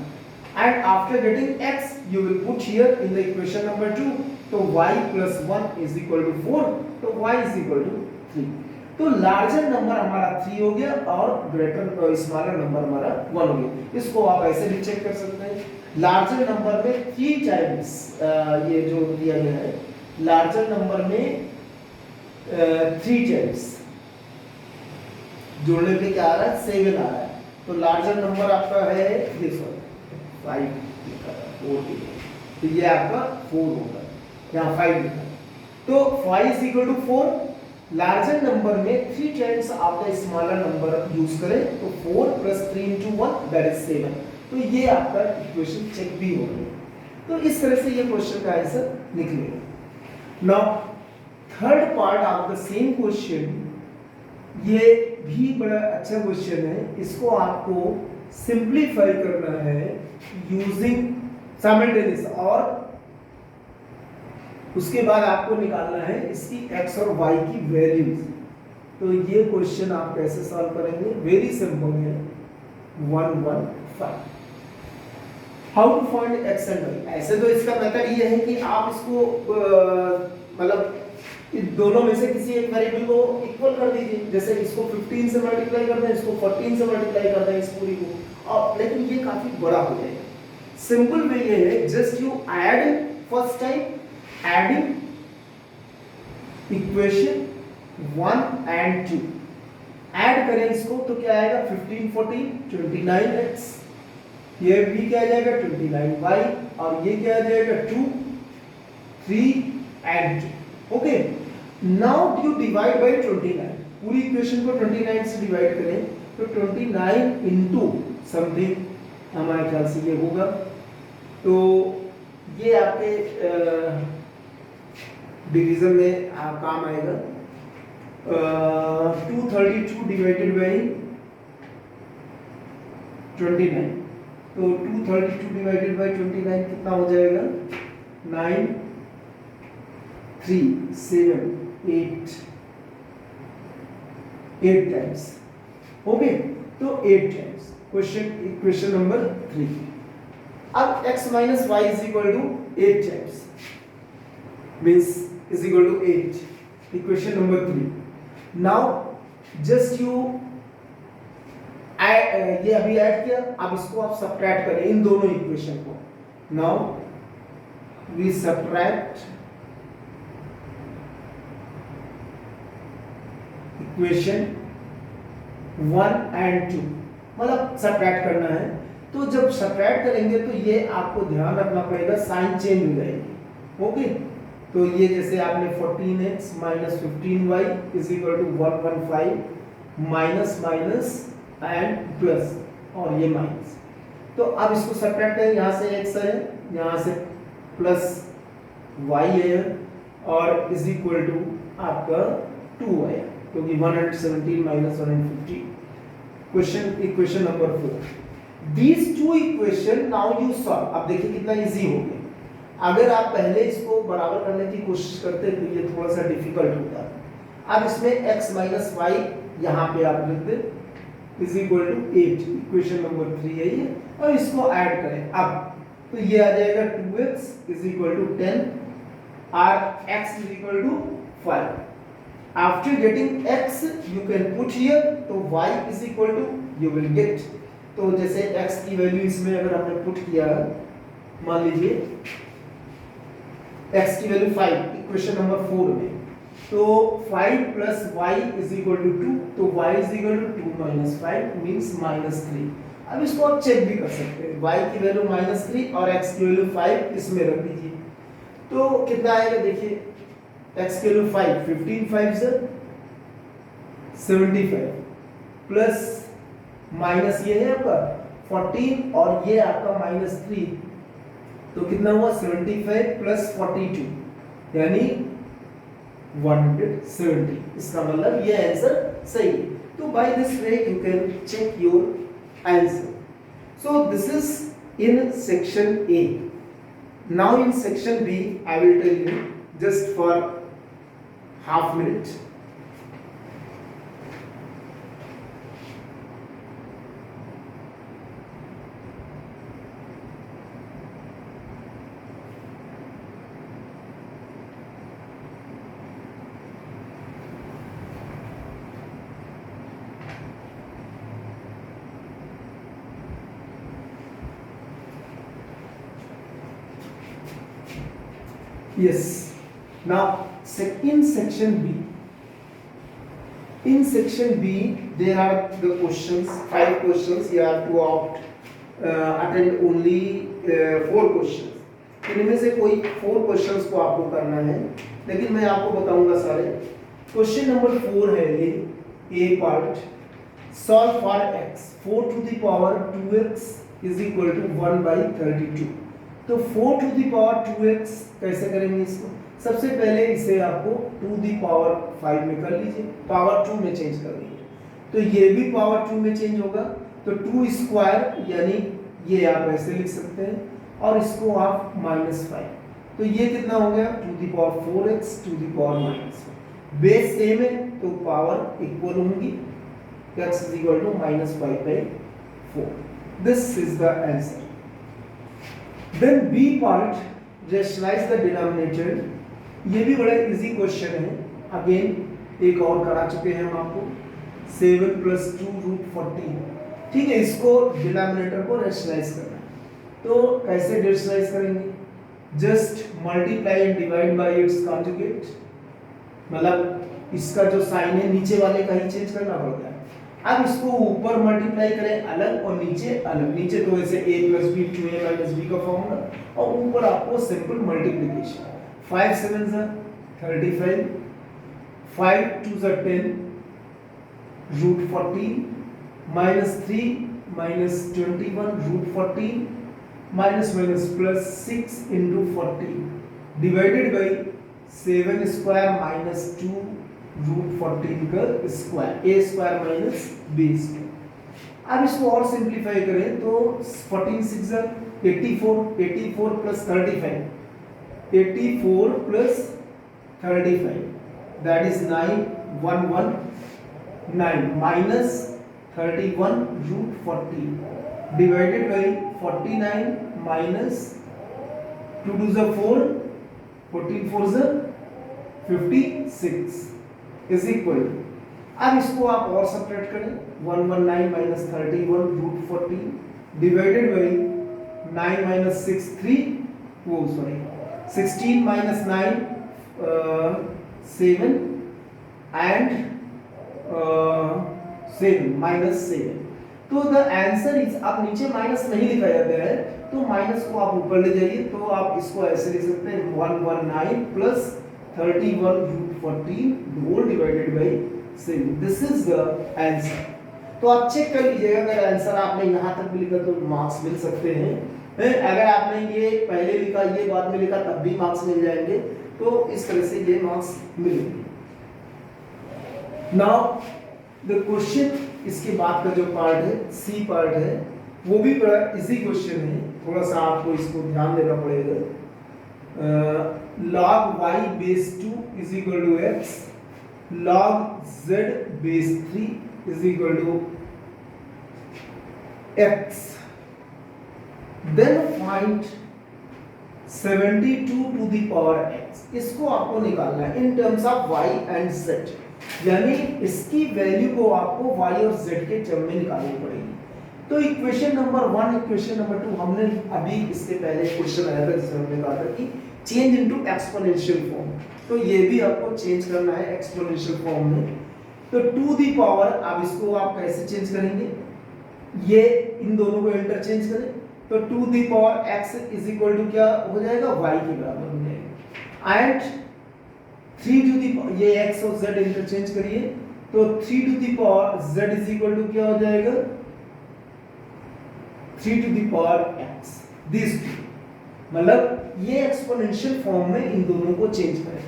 and after getting x you will put here in the equation number 2, तो y plus 1 is equal to 4, तो y is equal to 3। तो larger number हमारा 3 हो गया और greater smaller number हमारा 1 हो गया। इसको आप ऐसे भी चेक कर सकते हैं, लार्जर नंबर में 3 टाइम्स ये जो दिया गया है, लार्जर नंबर में 3 टाइम्स जोड़ने पे क्या आ रहा है 7 आ रहा है, तो लार्जर नंबर आपका है ये 5 लिखा है 4, तो ये आपका 4 होगा, यहाँ 5 लिखा है, तो 5 is equal to 4। Larger number में 3 times of the smaller number use करें तो 4 plus 3 into 1 that is 7, तो ये आपका इक्वेशन चेक भी हो गया। तो इस तरह से ये क्वेश्चन का आंसर निकलेगा। Now third part of the same question, ये भी बड़ा अच्छा क्वेश्चन है, इसको आपको सिंप्लीफाई करना है यूजिंग साइमल्टेनियस, और उसके बाद आपको निकालना है इसकी x और y की वैल्यूज। तो ये क्वेश्चन आप कैसे सॉल्व करेंगे? वेरी सिंपल है, 115। How to find x and y? ऐसे तो इसका मेथड ये है कि आप इसको मतलब इन दोनों में से किसी एक वेरिएबल को इक्वल कर दीजिए। जैसे इसको 15 से मल्टीप्लाई कर दें, इसको 14 से मल्टीप्लाई कर दें इस पूरी को, और लेकिन ये काफी बड़ा हो जाएगा। सिंपल वे ये है, just you add first time adding equation 1 and 2, add करें इसको तो क्या आएगा? 15 14 29x, ये भी क्या आ जाएगा? 29y, और ये क्या आ जाएगा? 2 3 and 2। Okay, now you divide by 29, पूरी इक्वेशन को 29 से डिवाइड करें तो 29 इनटू समथिंग हमारे ख्याल से ये होगा। तो ये आपके डिवीजन में काम आएगा। 232 डिवाइडेड बाई 29, तो 232 डिवाइडेड बाई 29 कितना हो जाएगा? 9 3 7 8 टाइम्स। ओके, तो 8 टाइम्स। Question number 3। अब x minus y is equal to 8 times, means is equal to 8. Equation number 3. Now just you add, ये अभी ऐड किया, अब इसको आप सब्ट्रैक्ट करें इन दोनों इक्वेशन को। Now we subtract equation 1 and 2, मतलब सब्ट्रैक्ट करना है। तो जब सब्ट्रैक्ट करेंगे तो ये आपको ध्यान रखना पड़ेगा, साइन चेंज हो जाएगी। ओके, तो ये जैसे आपने 14x minus 15y is equal to 115 minus minus and plus, और ये माइनस। तो अब इसको सब्ट्रैक्ट करें, यहाँ से x है, यहाँ से प्लस y है, और इज इक्वल टू आपका 2y, क्योंकि 117 minus 150। Equation number 4। These two equation now you solve। अब देखिए कितना इजी हो गया। अगर आप पहले इसको बराबर करने की कोशिश करते तो ये थोड़ा सा डिफिकल्ट होता। अब इसमें x माइनस वाई यहाँ पे आप लिख दें is equal to 8, equation number 3 है ये, और इसको ऐड करें। अब तो ये आ जाएगा 2x इज इक्वल टू 10 और x is equal to 5। After getting x you can put here, तो y is equal to you will get, तो जैसे x की वैल्यू इसमें अगर हमने पुट किया, मान लीजिए x की वैल्यू 5 इक्वेशन नंबर 4 में, तो 5 plus y is equal to 2, तो y is equal to 2 minus 5 means minus 3। अब इसको आप चेक भी कर सकते हैं, y की वैल्यू माइनस 3 और x की वैल्यू 5 इसमें रख दीजिए, तो कितना आएगा? देखिए x की वैल्यू 5, 15 5 से 75 प्लस माइनस ये है आपका 14 और ये आपका माइनस 3, तो कितना हुआ? 75 प्लस 42 यानी 170। इसका मतलब ये आंसर सही है। तो by this way you can check your answer. So this is in section A। Now in section B I will tell you just for half minute। Yes. Now, in section B. In section B, there are the questions, 5 questions. You have to attend only 4 questions. इनमें से कोई 4 questions को आपको करना है, लेकिन मैं आपको बताऊंगा सारे। क्वेश्चन नंबर 4 है ये A part. Solve for x 4 to the power 2x is equal to 1 by 32। तो 4 to the power 2x कैसे करेंगे इसको? सबसे पहले इसे आपको 2 the power 5 में कर लीजिए, पावर 2 में चेंज कर लीजिए। तो ये भी पावर 2 में चेंज होगा, तो 2 स्क्वायर यानी ये आप ऐसे लिख सकते हैं, और इसको आप -5, तो ये कितना हो गया 4x -5। बेस सेम है तो पावर इक्वल होंगी, x = -5/4। This is the answer. Then B part, rationalise the denominator. ये भी बड़ा इजी क्वेश्चन है, अगेन एक और करा चुके हैं हम आपको, 7 + 2√14। ठीक है, इसको डिनोमिनेटर को रैशनलाइज करना है, तो कैसे रैशनलाइज करेंगे? Just multiply and divide by it's conjugate, मतलब इसका जो साइन है नीचे वाले का ही चेंज करना पड़ता है। अब इसको ऊपर मल्टीप्लाई करें अलग और नीचे अलग, नीचे तो वैसे a + b 2a - b का फॉर्मूला, और ऊपर आपको simple multiplication. 5 7 35, 5 2 10, √14, -3 -21 √14, +6 × 40 divided by 7 square -2 √14 का स्क्वायर, a² - b²। अब इसको और सिंपलीफाई करें तो 14 6 84, 84 + 35, 84 + 35 that is 9 119 -31 √14 divided by 49 minus 2 2 is 4, 14 4 is 56 is equal। अब इसको आप और सब्ट्रैक्ट करें, 119 - 31 √14 divided by 9 - 6 3, वो सॉरी 16 - 9 7 and 7 -7। तो द आंसर इज, आप नीचे माइनस नहीं लिखा जाता है तो माइनस को आप ऊपर ले जाइए, तो आप इसको ऐसे लिख सकते हैं 119 + 31 √14 whole divided by 7। This is the answer. तो आप चेक कर लीजिएगा, अगर आंसर आपने यहाँ तक भी लिखा तो मार्क्स मिल सकते हैं, अगर आपने ये पहले लिखा ये बाद में लिखा तब भी मार्क्स मिल जाएंगे, तो इस तरह से ये मार्क्स मिलेंगे। नाउ द क्वेश्चन, इसके बाद का जो पार्ट है सी पार्ट है, वो भी बड़ा इजी क्वेश्चन है, थोड़ा सा आपको इसको ध्यान देना पड़ेगा। log y base 2 is equal to x, log z base 3 is equal to x, then find 72 to the power x। इसको आपको निकालना है in terms of y and z, यानी इसकी वैल्यू को आपको y और z के टर्म में निकालनी पड़ेगी। तो इक्वेशन नंबर 1, इक्वेशन नंबर 2 हमने अभी इसके पहले क्वेश्चन आया था जिसमें हमने कहा था कि चेंज इनटू एक्सपोनेंशियल फॉर्म, तो ये भी आपको चेंज करना है एक्सपोनेंशियल फॉर्म में। तो टू दी पावर, अब इसको आप कैसे चेंज करेंगे? ये इन दोनों को इंटरचेंज करें, तो to the power x is equal to क्या हो जाएगा? y के बराबर हो जाएगा। एंड 3 टू दी, ये x और z इंटरचेंज करिए, तो 3 to the power z is equal to क्या हो जाएगा? 3 टू दी पावर x। दिस मतलब ये एक्सपोनेंशियल फॉर्म में इन दोनों को चेंज करें।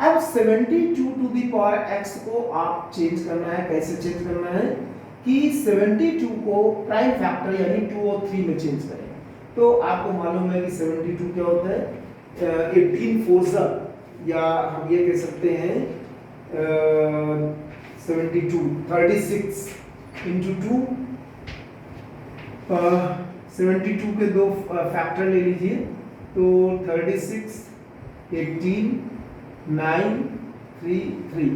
अब 72 टू दी पावर x को आप चेंज करना है, कैसे चेंज करना है कि 72 को प्राइम फैक्टर यानी 2 और 3 में चेंज करें। तो आपको मालूम है कि 72 क्या होता है? 18 4 या हम ये कह सकते हैं 72 36 into 2, 72 के दो फैक्टर ले लीजिए, तो 36 18 9 3 3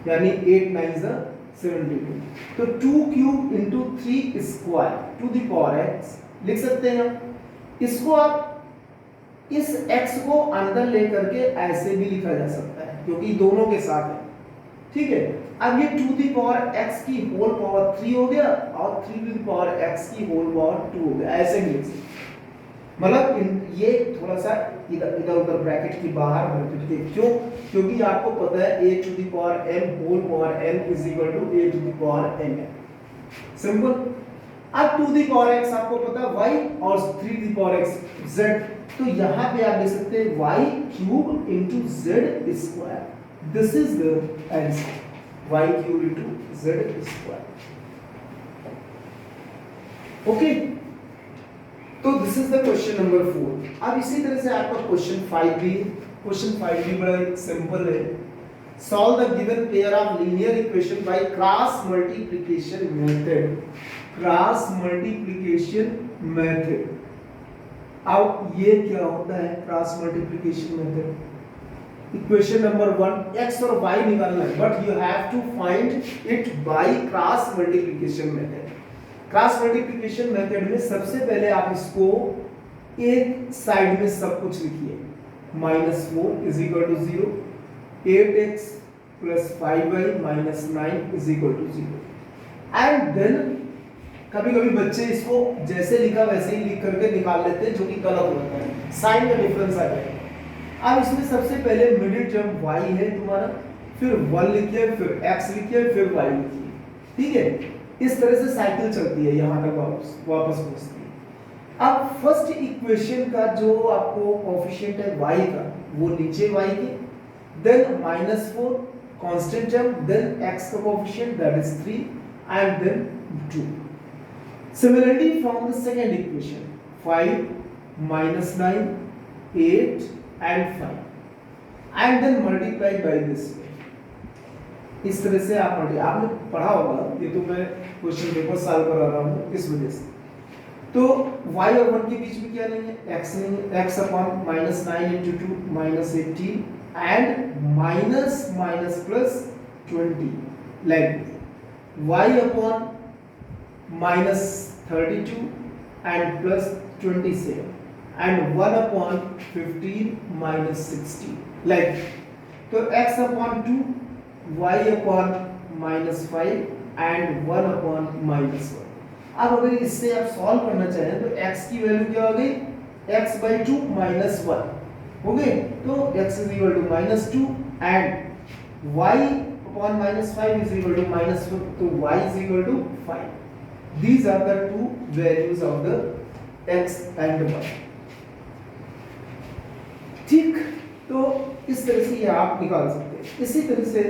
यानी 8 9 72। तो 2 cube into 3 square to the power x लिख सकते हैं हम। इसको आप इस x को अंदर लेकर के ऐसे भी लिखा जा सकता है क्योंकि दोनों के साथ है, ठीक है। अब ये टू द पावर x की होल पावर 3 हो गया और 3 टू द पावर x की होल पावर 2 हो गया, ऐसे भी लिख सकते हैं। मतलब ये थोड़ा सा इधर उधर ब्रैकेट की बाहर ब्रैकेट के, क्यों? क्योंकि आपको पता है a to the power m whole power n is equal to a to the power n है, सिंपल। अब टू द पावर x आपको पता है y और 3 to the power x z, तो यहाँ पे आप देख सकते हैं y cube into z square. This is the answer. Y cube into Z square. Okay, तो this is the question number 4। अब इसी तरह से आपका क्वेश्चन 5 भी, क्वेश्चन 5 भी बड़ा सिंपल है। Solve the given pair of linear equation by cross multiplication method. Cross multiplication method, अब ये क्या होता है cross multiplication method? Equation number 1 x और y निकालना है, but you have to find it by cross multiplication method. Cross multiplication मेथड में सबसे पहले आप इसको एक साइड में सब कुछ लिखिए। -4 is equal to 0, 8x plus 5y minus 9 is equal to 0। And then कभी कभी बच्चे इसको जैसे लिखा वैसे ही लिख करके निकाल लेते हैं, जो कि गलत होता है, साइन का डिफरेंस आ जाएगा। अब इसमें सबसे पहले मिडिल टर्म y है तुम्हारा, फिर 1 लिखिए, फिर x लिखिए, फिर y लिखिए, ठीक है। इस तरह से साइकिल चलती है, यहां तक वापस पहुंचती है। अब फर्स्ट इक्वेशन का जो आपको कोएफिशिएंट है y का, वो नीचे y के, then -4 constant term, then x का coefficient that is 3 and then 2। Similarly from the second equation 5 minus 9 8 and 5 and then multiply by this way। इस तरह से आपने पढ़ा होगा, ये तो मैं क्वेश्चन पेपर सॉल्व करा रहा हूँ इस वजह से। तो y और 1 के बीच में क्या नहीं है, x नहीं है, x upon -9 into 2 -18 and minus plus 20 like y upon -32 and plus 27 and 1 upon 15 minus 16 like, तो x upon 2 y upon -5 and 1 upon -1। अब अगर इससे आप सॉल्व करना चाहें तो x की वैल्यू क्या हो गई, x by 2 minus 1 हो गए, तो x is equal to -2 and y upon -5 is equal to -1, तो y is equal to 5। These are the two values of the x and y। ठीक, तो इस तरह से ये आप निकाल सकते हैं। इसी तरह से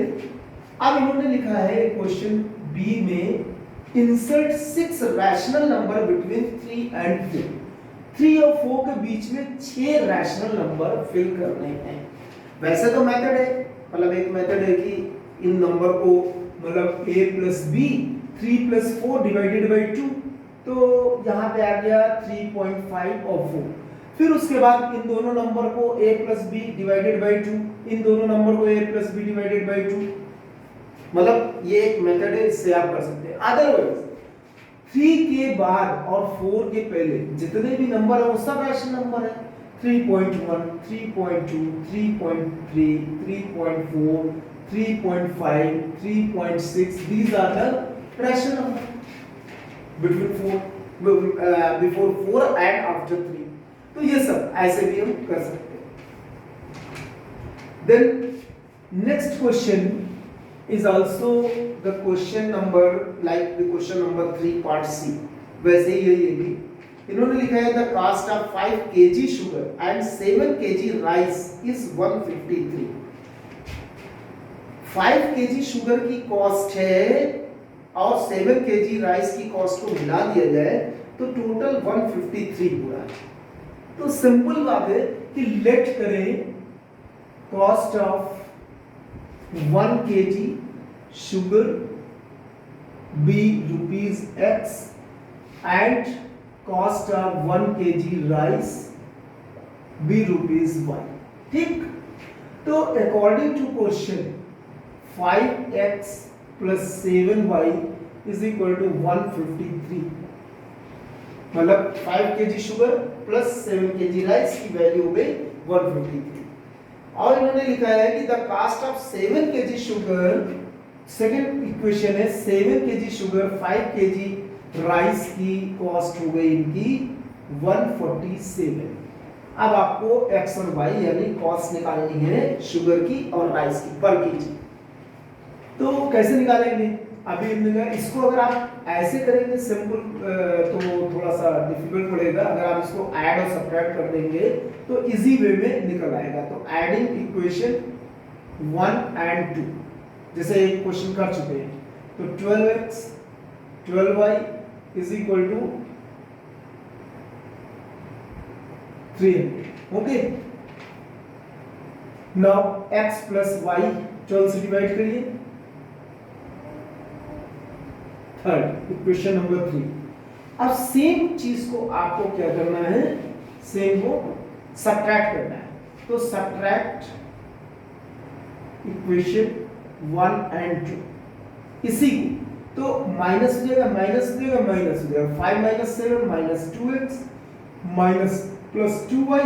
अब इन्होंने लिखा है क्वेश्चन बी में insert 6 rational number between 3 and 4। 3 और 4 के बीच में 6 रैशनल नंबर फिल करने हैं। वैसे तो मेथड है, मतलब एक मेथड है कि इन नंबर को मतलब a plus B 3 plus 4 divided by 2, तो यहाँ पे आ गया 3.5 और 4। फिर उसके बाद इन दोनों नंबर को a plus B divided by 2, इन दोनों नंबर को a plus B divided by 2, मतलब ये एक मेथड है, इससे आप कर सकते हैं। अदरवाइज 3 के बाद और 4 के पहले जितने भी नंबर है वो सब रैशनल नंबर है। 3.1 3.2 3.3 3.4 3.5 3.6 these are the rational number between 4 before 4 and after 3। तो ये सब ऐसे भी हम कर सकते हैं। Then next question is also the question number like the question number 3 part C। वैसे ही ये भी इन्होंने लिखा है the cost of 5 kg sugar and 7 kg rice is 153। 5 kg sugar की कॉस्ट है और 7 kg राइस की कॉस्ट को मिला दिया जाए तो टोटल 153 हुआ है। तो सिंपल बात है कि लेट करें cost of 1 kg sugar be rupees x and cost of 1 kg rice be rupees y। ठीक, तो according to question 5x plus 7y is equal to 153। मतलब 5 kg sugar plus 7 kg rice की value हो गई 153। और इन्होंने लिखा है कि the cost of 7 kg sugar, second equation है 7 kg शुगर 5 kg राइस की कॉस्ट हो गई इनकी 147। अब आपको x और y यानी कॉस्ट निकालनी है शुगर की और राइस की पर केजी। तो कैसे निकालेंगे, अभी इसको अगर आप ऐसे करेंगे सिंपल तो थोड़ा सा डिफिकल्ट पड़ेगा। अगर आप इसको ऐड और सब्ट्रैक्ट कर देंगे तो इजी वे में निकल आएगा। तो एडिंग इक्वेशन 1 and 2, जैसे एक क्वेश्चन कर चुके हैं, तो 12x 12y is equal to 300। Okay, now x plus y 12 से डिवाइड करिए, थर्ड इक्वेशन नंबर 3। अब सेम चीज को आपको क्या करना है, सेम को सब्ट्रैक्ट करना है। तो सब्ट्रैक्ट इक्वेशन 1 एंड 2, इसी को तो माइनस हो जाएगा, माइनस हो जाएगा, माइनस हो जाएगा, 5 minus 7 minus 2x minus plus 2y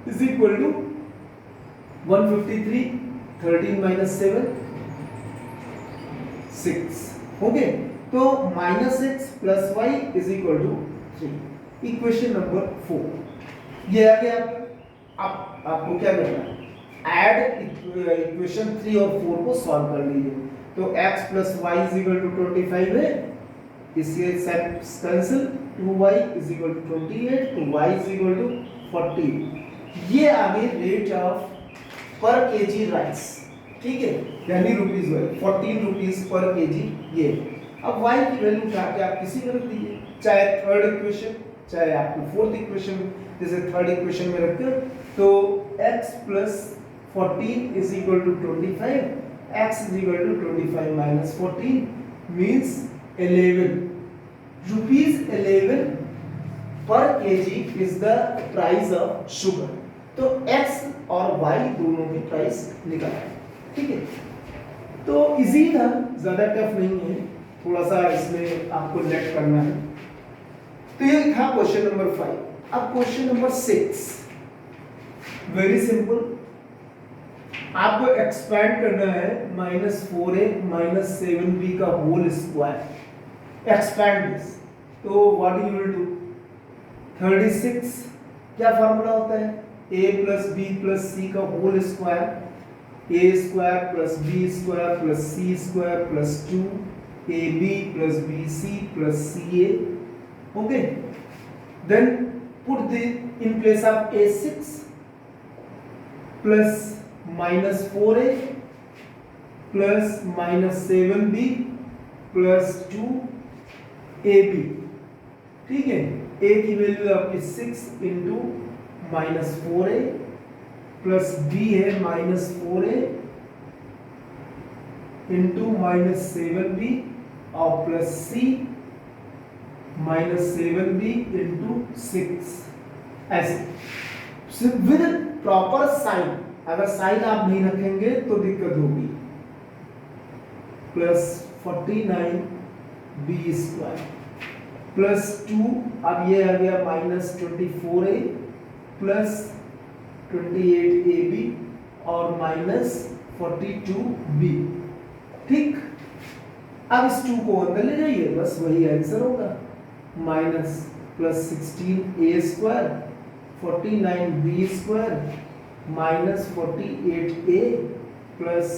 is equal to 153, 13 minus 7 6। Okay, तो minus x plus Y is equal to 3। Equation number 4 ये आ गया। अब आपको क्या करना है, ऐड इक्वेशन 3 और 4 को सॉल्व कर लीजिए। तो x plus Y is equal to 25 है, इससे cancel, 2y is equal to 28, तो y इज इक्वल टू 40। ये आ गई rate of per KG rice, ठीक है, यानी rupees Y 14 rupees per KG. ये अब y की वैल्यू उठा के आप किसी में रख दीजिए, चाहे थर्ड इक्वेशन चाहे आपको फोर्थ इक्वेशन, जैसे थर्ड इक्वेशन में रखकर, तो x plus 14 is equal to 25, x is equal to 25 minus 14 means 11 rupees 11 per KG is the price of sugar. तो x और y दोनों की प्राइस निकाला, ठीक है। तो इजी था, ज्यादा टफ नहीं है, थोड़ा सा इसमें आपको लेट करना है। तो ये था क्वेश्चन नंबर 5। अब क्वेश्चन नंबर 6, वेरी सिंपल, आपको एक्सपैंड करना है -4a माइनस 7b का होल स्क्वायर, एक्सपैंड दिस। तो व्हाट यू विल डू, 36 क्या फार्मूला होता है, a plus b plus c का whole square, a square plus b square plus c square plus 2ab plus bc plus ca। Okay, then put the in place of a6 plus -4a plus -7b plus 2ab, ठीक है। a की value आपकी 6 into -4a plus b है -4a into -7b और plus c -7b into 6, ऐसे with proper sign. अगर sign आप नहीं रखेंगे तो दिक्कत होगी। प्लस 49b स्क्वायर प्लस 2, अब ये आ गया -24a प्लस 28ab और -42b, ठीक। अब इस 2 को अंदर ले जाइए, बस वही आंसर होगा। Minus plus 16a square 49b square minus 48a plus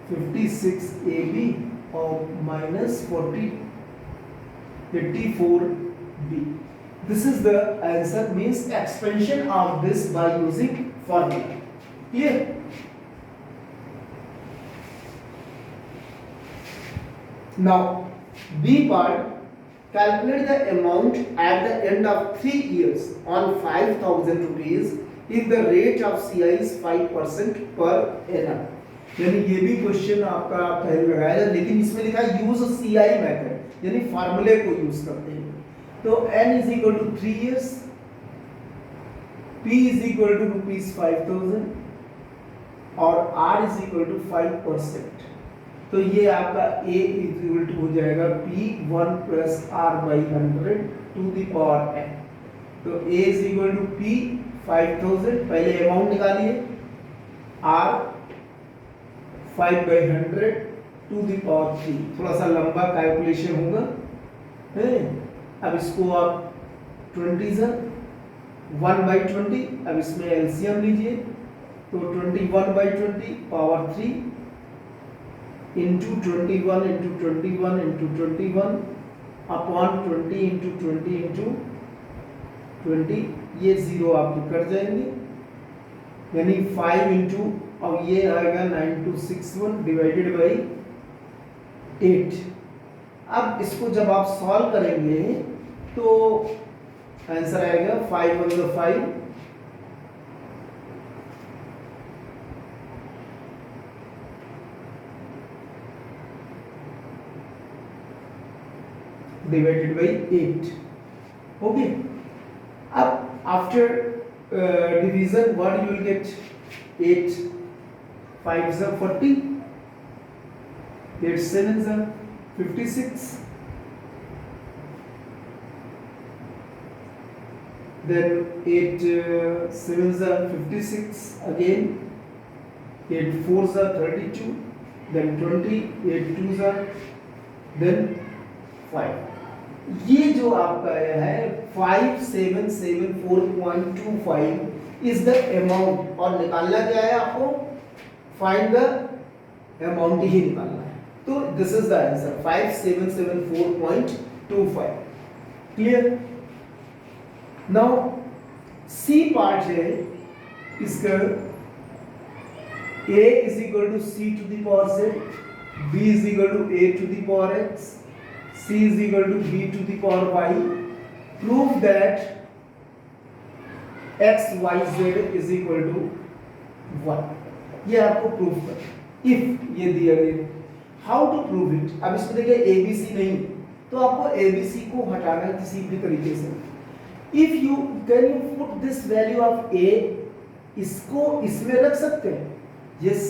56ab और minus 84b। This is the answer, means expansion of this by using formula. Clear? Now B part, calculate the amount at the end of 3 years on 5,000 rupees if the rate of CI is 5% per annum. यानी ये भी question आपका पहले लगाया, लेकिन इसमें लिखा है यूज CI मेथड, यानी फार्मूले को यूज करते हैं। तो n is equal to 3 years, p is equal to ₹5,000 और r इज इक्वल टू 5%। तो ये आपका a इज इक्वल टू हो जाएगा p1 plus r/100 to the power n। तो a is equal to p 5,000, पहले अमाउंट निकालिए, r 5/100 टू द पावर 3। थोड़ा सा लंबा कैलकुलेशन होगा, है। अब इसको आप 20 1/20, अब इसमें एलसीएम लीजिए, तो 21/20 power 3 into 21 into 21 into 21 upon 20 into 20 into 20, ये जीरो आपके कट जाएंगे, यानी 5 इंटू और ये आएगा 9261 डिवाइडेड बाई 8। अब इसको जब आप सॉल्व करेंगे तो आंसर आएगा 5 1 5, divided by 8. Okay. Up after division, what you will get? 8 5s are 40, 8 7s are 56. Then 8 7s are 56 again. 8 4s are 32. Then 20. 8 2s are then 5. ये जो आपका आया है 5774.25 इज द अमाउंट, और निकालना क्या है आपको? फाइंड द अमाउंट ही निकालना है। तो this is the answer 5774.25। Clear? Now C part है इसका, a is equal to c to the power z, b is equal to a to the power x, c is equal to b to the power y. Prove that x y z is equal to 1. ये आपको prove कर, if ये दिया गया। How to prove it? अब इसमें देखिए abc नहीं, तो आपको abc को हटाना है किसी भी तरीके से। If you can you put this value of a, इसको इसमें रख सकते हैं? यस।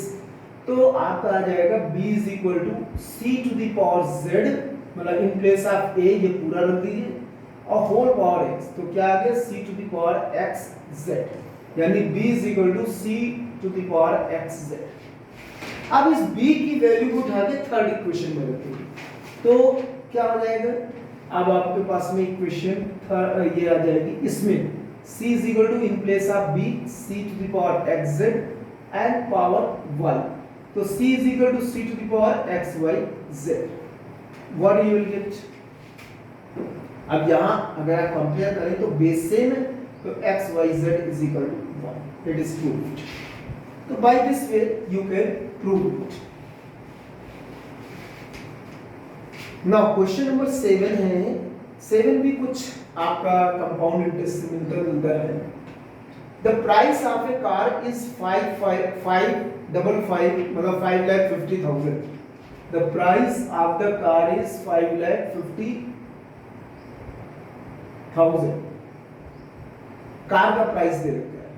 तो आपका आ जाएगा b is equal to c to the power z, मतलब इन प्लेस ऑफ a ये पूरा रख दीजिए, और होल पावर x, तो क्या आ गया? c to the power x z, यानी b is equal to c to the power x z। अब इस b की वैल्यू को उठा के थर्ड इक्वेशन में रखेंगे, तो क्या हो जाएगा? अब आपके पास में इक्वेशन ये आ जाएगी, इसमें c is equal to in place of b c to the power x z and power y, तो c is equal to c to the power x y z। What you will get? अब यहाँ अगर आप compare करें तो base same है, तो x y z is equal to 1. It is proved. तो by this way you can prove it. Now question number 7 है, 7 भी कुछ आपका कंपाउंड इंटरेस्ट से मिलता है। The price of a car is 555, मतलब 5,50,000। The price of the car is 5,50,000। Car का प्राइस दे रखा है।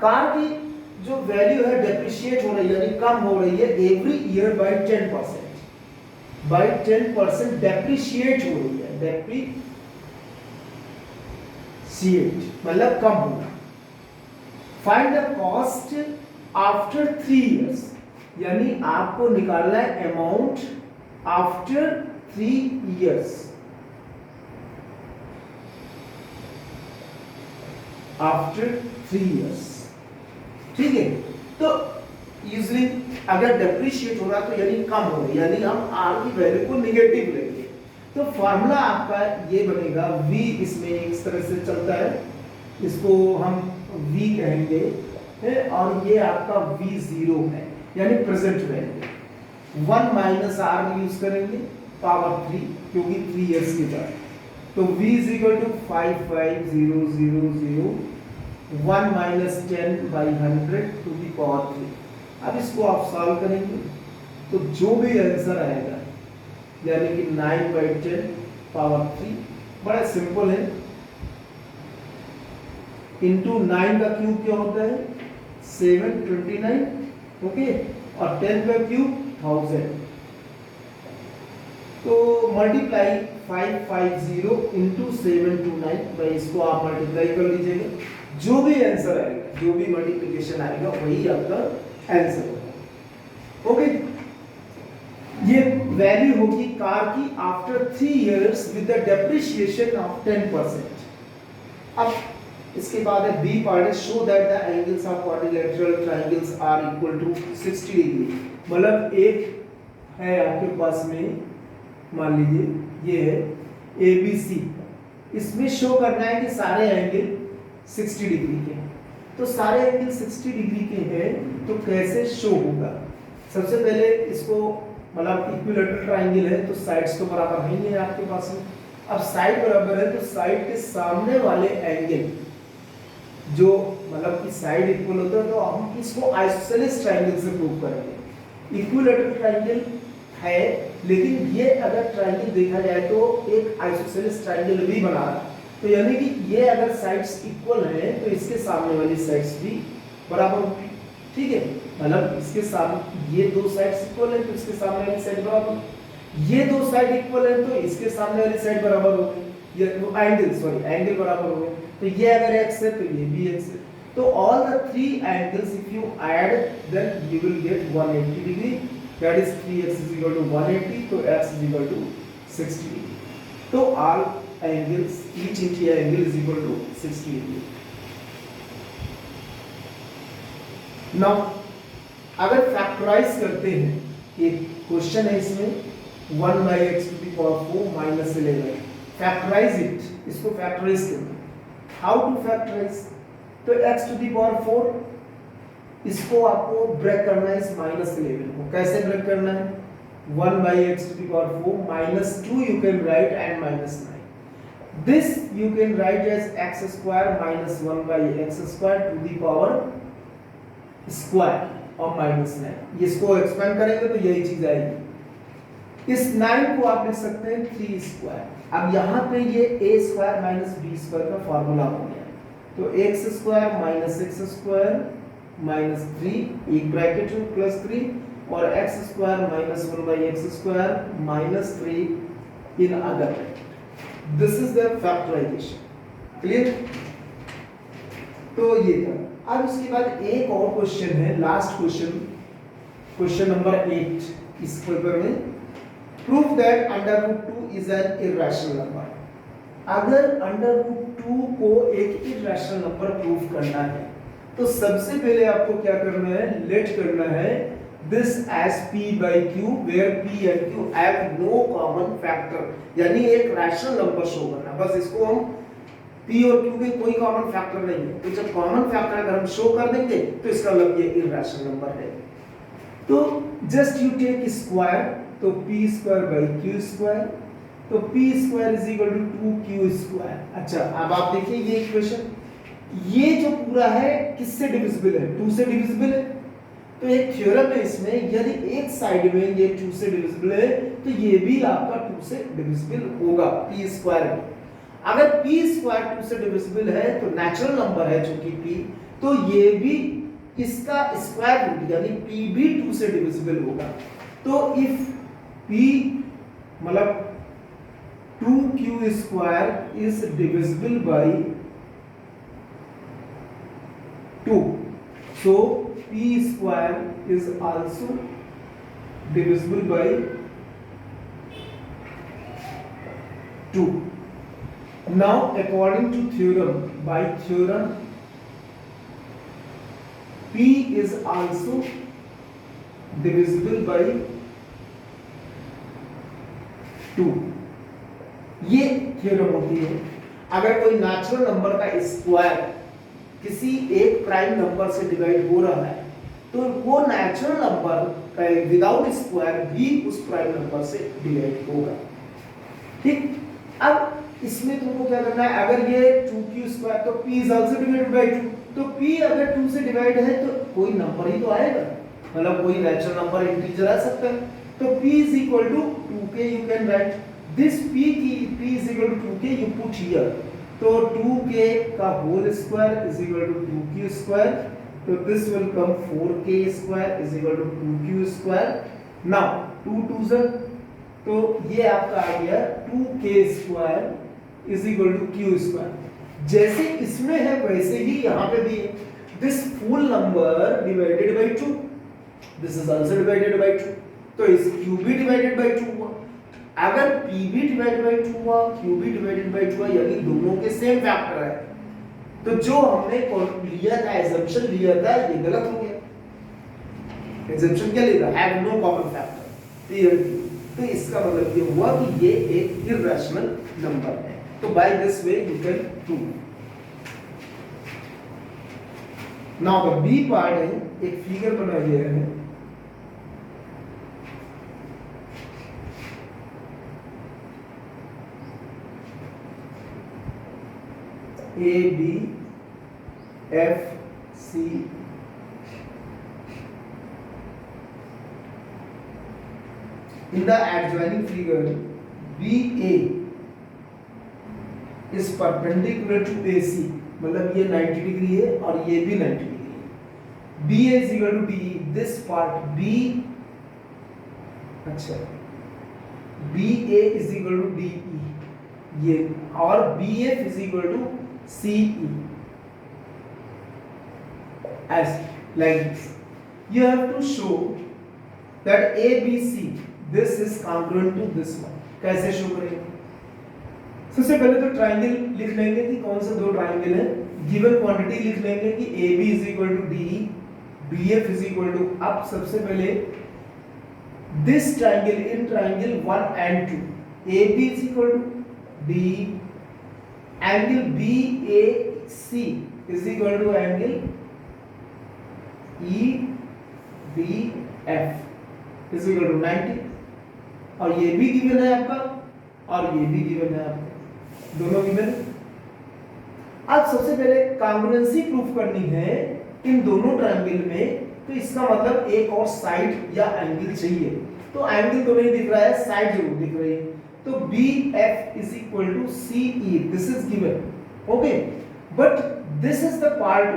कार की जो वैल्यू है डेप्रिशिएट हो रही है, यानी कम हो रही है every year by 10%, by 10% depreciate हो रही है। डेप्रिशिएट मतलब कम होना। Find the cost after 3 years, यानी आपको निकालना है amount after 3 years. After 3 years, ठीक है। तो यूजली अगर डेप्रिशिएट हो रहा तो यानी कम हो रही, यानी हम आर की वैल्यू को निगेटिव लेंगे। तो फार्मूला आपका ये बनेगा, v इसमें इस तरह से चलता है, इसको हम v कहेंगे, और ये आपका v0 है, यानी present value. 1 minus R use करेंगे पावर 3, क्योंकि 3 इयर्स के बाद। तो v is equal to 55000 1 minus 10 by 100 to the power 3। अब इसको आप सॉल्व करेंगे तो जो भी आंसर आएगा, यानी कि 9 by 10 पावर 3, बड़ा सिंपल है। इंटू 9 का क्यूब क्या होता है? 729, ओके, और 10 का क्यूब 1000। तो मल्टीप्लाई 550 इंटू 729 भाई, इसको आप मल्टीप्लाई कर लीजिएगा, जो भी आंसर आएगा, जो भी मल्टीप्लिकेशन आएगा वही आपका आंसर होगा। ओके, ये वैल्यू होगी कार की after 3 years with the depreciation of 10%। अब इसके बाद है B part, show that the angles of quadrilateral triangles are equal to 60 degree. मतलब एक है आपके पास में, मान लीजिए ये है ABC, इसमें शो करना है कि सारे एंगल 60 डिग्री के हैं। तो सारे एंगल 60 डिग्री के हैं, तो कैसे शो होगा? सबसे पहले इसको मतलब इक्विलैटरल ट्रायंगल है तो साइड्स तो बराबर नहीं है आपके पास में। अब साइड बराबर है तो साइड के सामने वाले एंगल जो मतलब कि साइड इक्वल होता है तो हम इसको आइसोसेलेस ट्रायंगल से प्रूव करेंगे। इक्विलैटरल ट्रायंगल है, लेकिन ये अगर ट्रायंगल देखा जाए तो एक आइसोसेलेस ट्रायंगल भी बना रहा है, तो यानी कि ये अगर साइड्स इक्वल हैं तो इसके सामने वाली साइड्स भी बराबर होंगी। ठीक है, मतलब इसके सामने ये दो साइड्स इक्वल है तो इसके सामने वाली साइड बराबर, ये दो साइड इक्वल है तो इसके सामने वाली साइड बराबर होगी, ये एंगल बराबर होंगे। तो ये अगर x है तो ये भी x है, तो all the three angles if you add then you will get 180 degree, that is 3x is equal to 180, तो x is equal to 60 degree. तो all angles each angle is equal to 60 degree. Now अगर factorise करते हैं, एक question है इसमें 1 by x to the power 4 minus 11, factorise it, इसको factorise करते हैं। How to factorise? तो x to the power 4 इसको आपको ब्रेक करना है इस -11 को। कैसे ब्रेक करना है? 1 by x to the power 4 minus 2 you can write and minus 9. This you can write as x square minus 1 by x square to the power square और -9। इसको एक्सपेंड करेंगे तो यही चीज आएगी। इस 9 को आप लिख सकते हैं 3 स्क्वायर। अब यहाँ पे ये a square minus b square का फॉर्मूला हो गया, तो x square minus x square minus 3 एक ब्रैकेट में प्लस 3 और x square minus 1 by x square minus 3 in other. This is the factorisation. Clear? तो ये था। अब इसके बाद एक और क्वेश्चन है, लास्ट क्वेश्चन, क्वेश्चन नंबर 8 इस पेपर में। Prove that √2 is an irrational number. अगर √2 को एक इररेशनल नंबर प्रूव करना है तो सबसे पहले आपको क्या करना है? लेट करना है this as p by q where p and q have no common factor, यानी एक रैशनल नंबर शो करना। बस इसको हम p और q के कोई कॉमन फैक्टर नहीं है, तो जब कॉमन फैक्टर अगर हम शो कर देंगे तो इसका मतलब ये इररेशनल नंबर है। तो जस्ट यू टेक स्क्वायर, तो p square by q square, तो p square is equal to 2q square. अच्छा, अब आप देखिए ये इक्वेशन, ये जो पूरा है किससे डिविजिबल है? 2 से डिविजिबल है। तो एक थ्योरम है इसमें, यदि एक साइड में ये 2 से डिविजिबल है तो ये भी आपका 2 से डिविजिबल होगा, p स्क्वायर भी। अगर p स्क्वायर 2 से डिविजिबल है तो नेचुरल नंबर है जो कि p, तो ये भी इसका स्क्वायर रूट यानी p भी 2 से डिविजिबल होगा। तो इफ p मतलब 2q square is divisible by 2, so p square is also divisible by 2. Now according to theorem, by theorem p is also divisible by 2। ये थ्योरम होती है। अगर कोई नेचुरल नंबर का स्क्वायर किसी एक प्राइम नंबर से डिवाइड हो रहा है तो वो नेचुरल नंबर विदाउट स्क्वायर भी उस प्राइम नंबर से डिवाइड होगा। ठीक, अब इसमें तुमको क्या करना है? अगर ये 2q स्क्वायर तो p is also divided by 2, तो p अगर 2 से डिवाइड है तो कोई नंबर ही तो आएगा, मतलब कोई नेचुरल नंबर इंटीजर आ सकता है। तो p is equal to 2k, you can write this p is equal to 2k, you put here, तो 2k का whole square is equal to 2q square, तो this will come 4k square is equal to 2q square. Now 2 2 ज़, तो ये आपका आ गया 2k square is equal to q square. जैसे इसमें है वैसे ही यहाँ पे भी है। This full number divided by 2, this is also divided by 2, तो इस q भी डिवाइडेड बाय 2 हुआ। अगर p भी डिवाइडेड बाय 2 हुआ, q भी डिवाइडेड बाय 2 हुआ, यानी दोनों के सेम फैक्टर है, तो जो हमने लिया था एजम्पशन लिया था ये गलत हो गया। एजम्पशन क्या लिया था? Have no common factor. तो इसका मतलब ये हुआ कि ये एक इररेशनल नंबर है। तो by this way you can prove. Now the B part है, एक फिगर बनाया गया है, A B F C in the adjoining figure BA is perpendicular to AC, मतलब ये 90 डिग्री है और ये भी 90 डिग्री है। BA is equal to DE, this part B, अच्छा BA is equal to DE ये, और BF is equal to CE, as like this. You have to show that ABC this is congruent to this one. कैसे show करेंगे? सबसे पहले तो triangle लिख लेंगे कि कौन से दो ट्रायंगल हैं, गिवन क्वांटिटी लिख लेंगे कि AB is equal to DE, BF is equal to, अब सबसे पहले this triangle in triangle 1 and 2, AB is equal to DE, angle BAC is equal to angle EBF is equal to 90, और ये भी given है आपका और ये भी गिवन है आपका, दोनों गिवन। अब सबसे पहले कॉन्ग्रुएंसी प्रूफ करनी है इन दोनों ट्रायंगल में, तो इसका मतलब एक और साइड या एंगल चाहिए, तो एंगल तो नहीं दिख रहा है, साइड जरूर दिख रही है, तो BF is equal to CE, this is given, okay, but this is the part,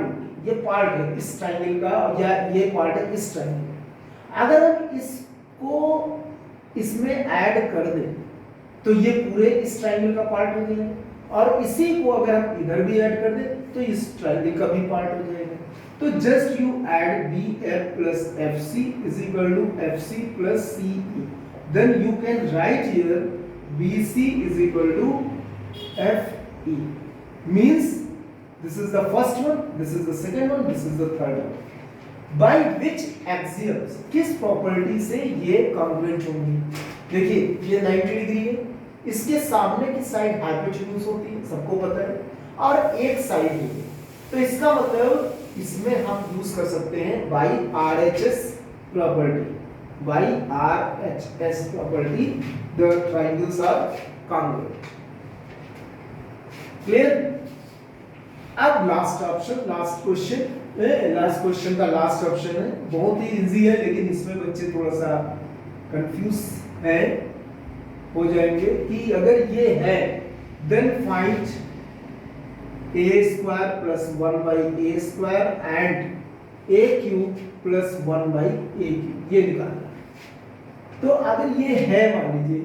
ये पार्ट है इस ट्रायंगल का या ये पार्ट है इस ट्रायंगल। अगर हम इसको इसमें ऐड कर दें तो ये पूरे इस ट्रायंगल का पार्ट हो जाएगा, और इसी को अगर हम इधर भी ऐड कर दें तो इस ट्रायंगल का भी पार्ट हो जाएगा। तो just you add BF plus FC is equal to FC plus CE, then you can write here BC is equal to FE, means this is the first one, this is the second one, this is the third one. By which axioms, किस property से ये congruent होंगी? देखिए ये 90 degree है, इसके सामने की साइड हाइपोटेन्यूज होती है, सबको पता है, और एक साइड है, तो इसका मतलब इसमें हम यूज कर सकते हैं by RHS property, by RHS property the triangles are congruent. Clear? अब लास्ट ऑप्शन, लास्ट क्वेश्चन का लास्ट ऑप्शन है, बहुत ही इजी है, लेकिन इसमें बच्चे थोड़ा सा कंफ्यूज है हो जाएंगे कि अगर ये है then find a square plus 1 by a square and a cube plus 1 by a cube, ये निकालना। तो अगर ये है मान लीजिए,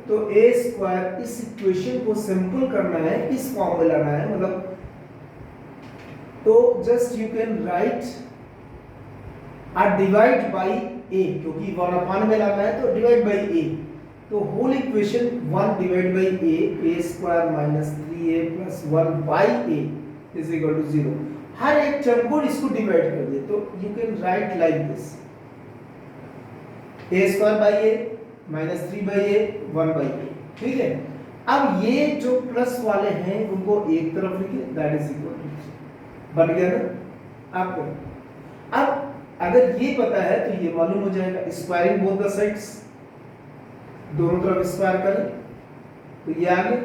तो a स्क्वायर, इस इक्वेशन को सिंपल करना है, इस फॉर्म में लाना है, मतलब तो just you can write divide by a, क्योंकि 1 में लाना है तो डिवाइड बाई a, तो whole equation 1 divide by a square minus 3a plus 1 by a is equal to 0। हर एक टर्म को इसको डिवाइड कर दे, तो you can write like this, a square by a minus 3 by a 1 by a, ठीक है। अब ये जो प्लस वाले हैं उनको एक तरफ लिखिए, दैट इज इक्वल टू, बन गया ना आपको। अब अगर ये पता है तो ये मालूम हो जाएगा, स्क्वायरिंग बोथ द साइड्स, दोनों तरफ स्क्वायर करें तो ये आ गया,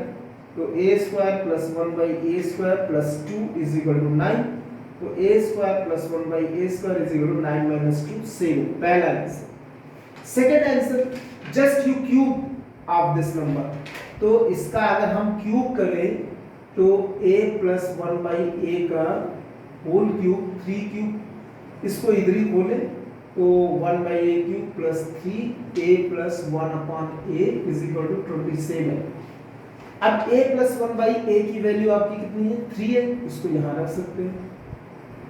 तो a square plus 1 by a square plus 2 is equal to 9, तो a square plus 1 by a square is equal to 9 minus 2, same पहला answer. Second answer, just you cube of this number, तो इसका अगर हम क्यूब करें तो a plus 1 by a का whole cube 3 cube, इसको इधर ही खोलें तो 1 by a cube plus 3a plus 1 upon a is equal to 27। अब a प्लस 1 बाई a की वैल्यू आपकी कितनी है? 3 है, इसको यहाँ रख सकते हैं,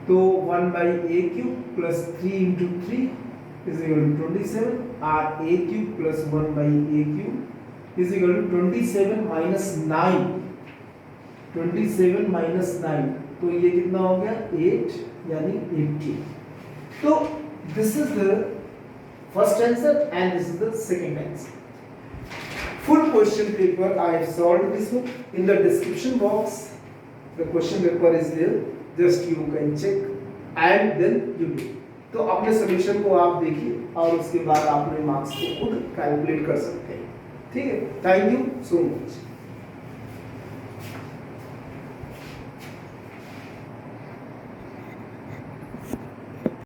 तो 1 by a cube plus 3 into 3 is equal to 27, और a cube plus 1 by a cube is equal to 27 minus 9, 27 minus 9, तो ये कितना हो गया 8, यानी 80। तो this is the first answer and this is the second answer. Full question paper I have solved this one. In the description box the question paper is there, just you can check and then you do. तो अपने solution को आप देखिए और उसके बाद आप अपने मार्क्स को खुद कैलकुलेट कर सकते हैं। ठीक है, थैंक यू सो मच।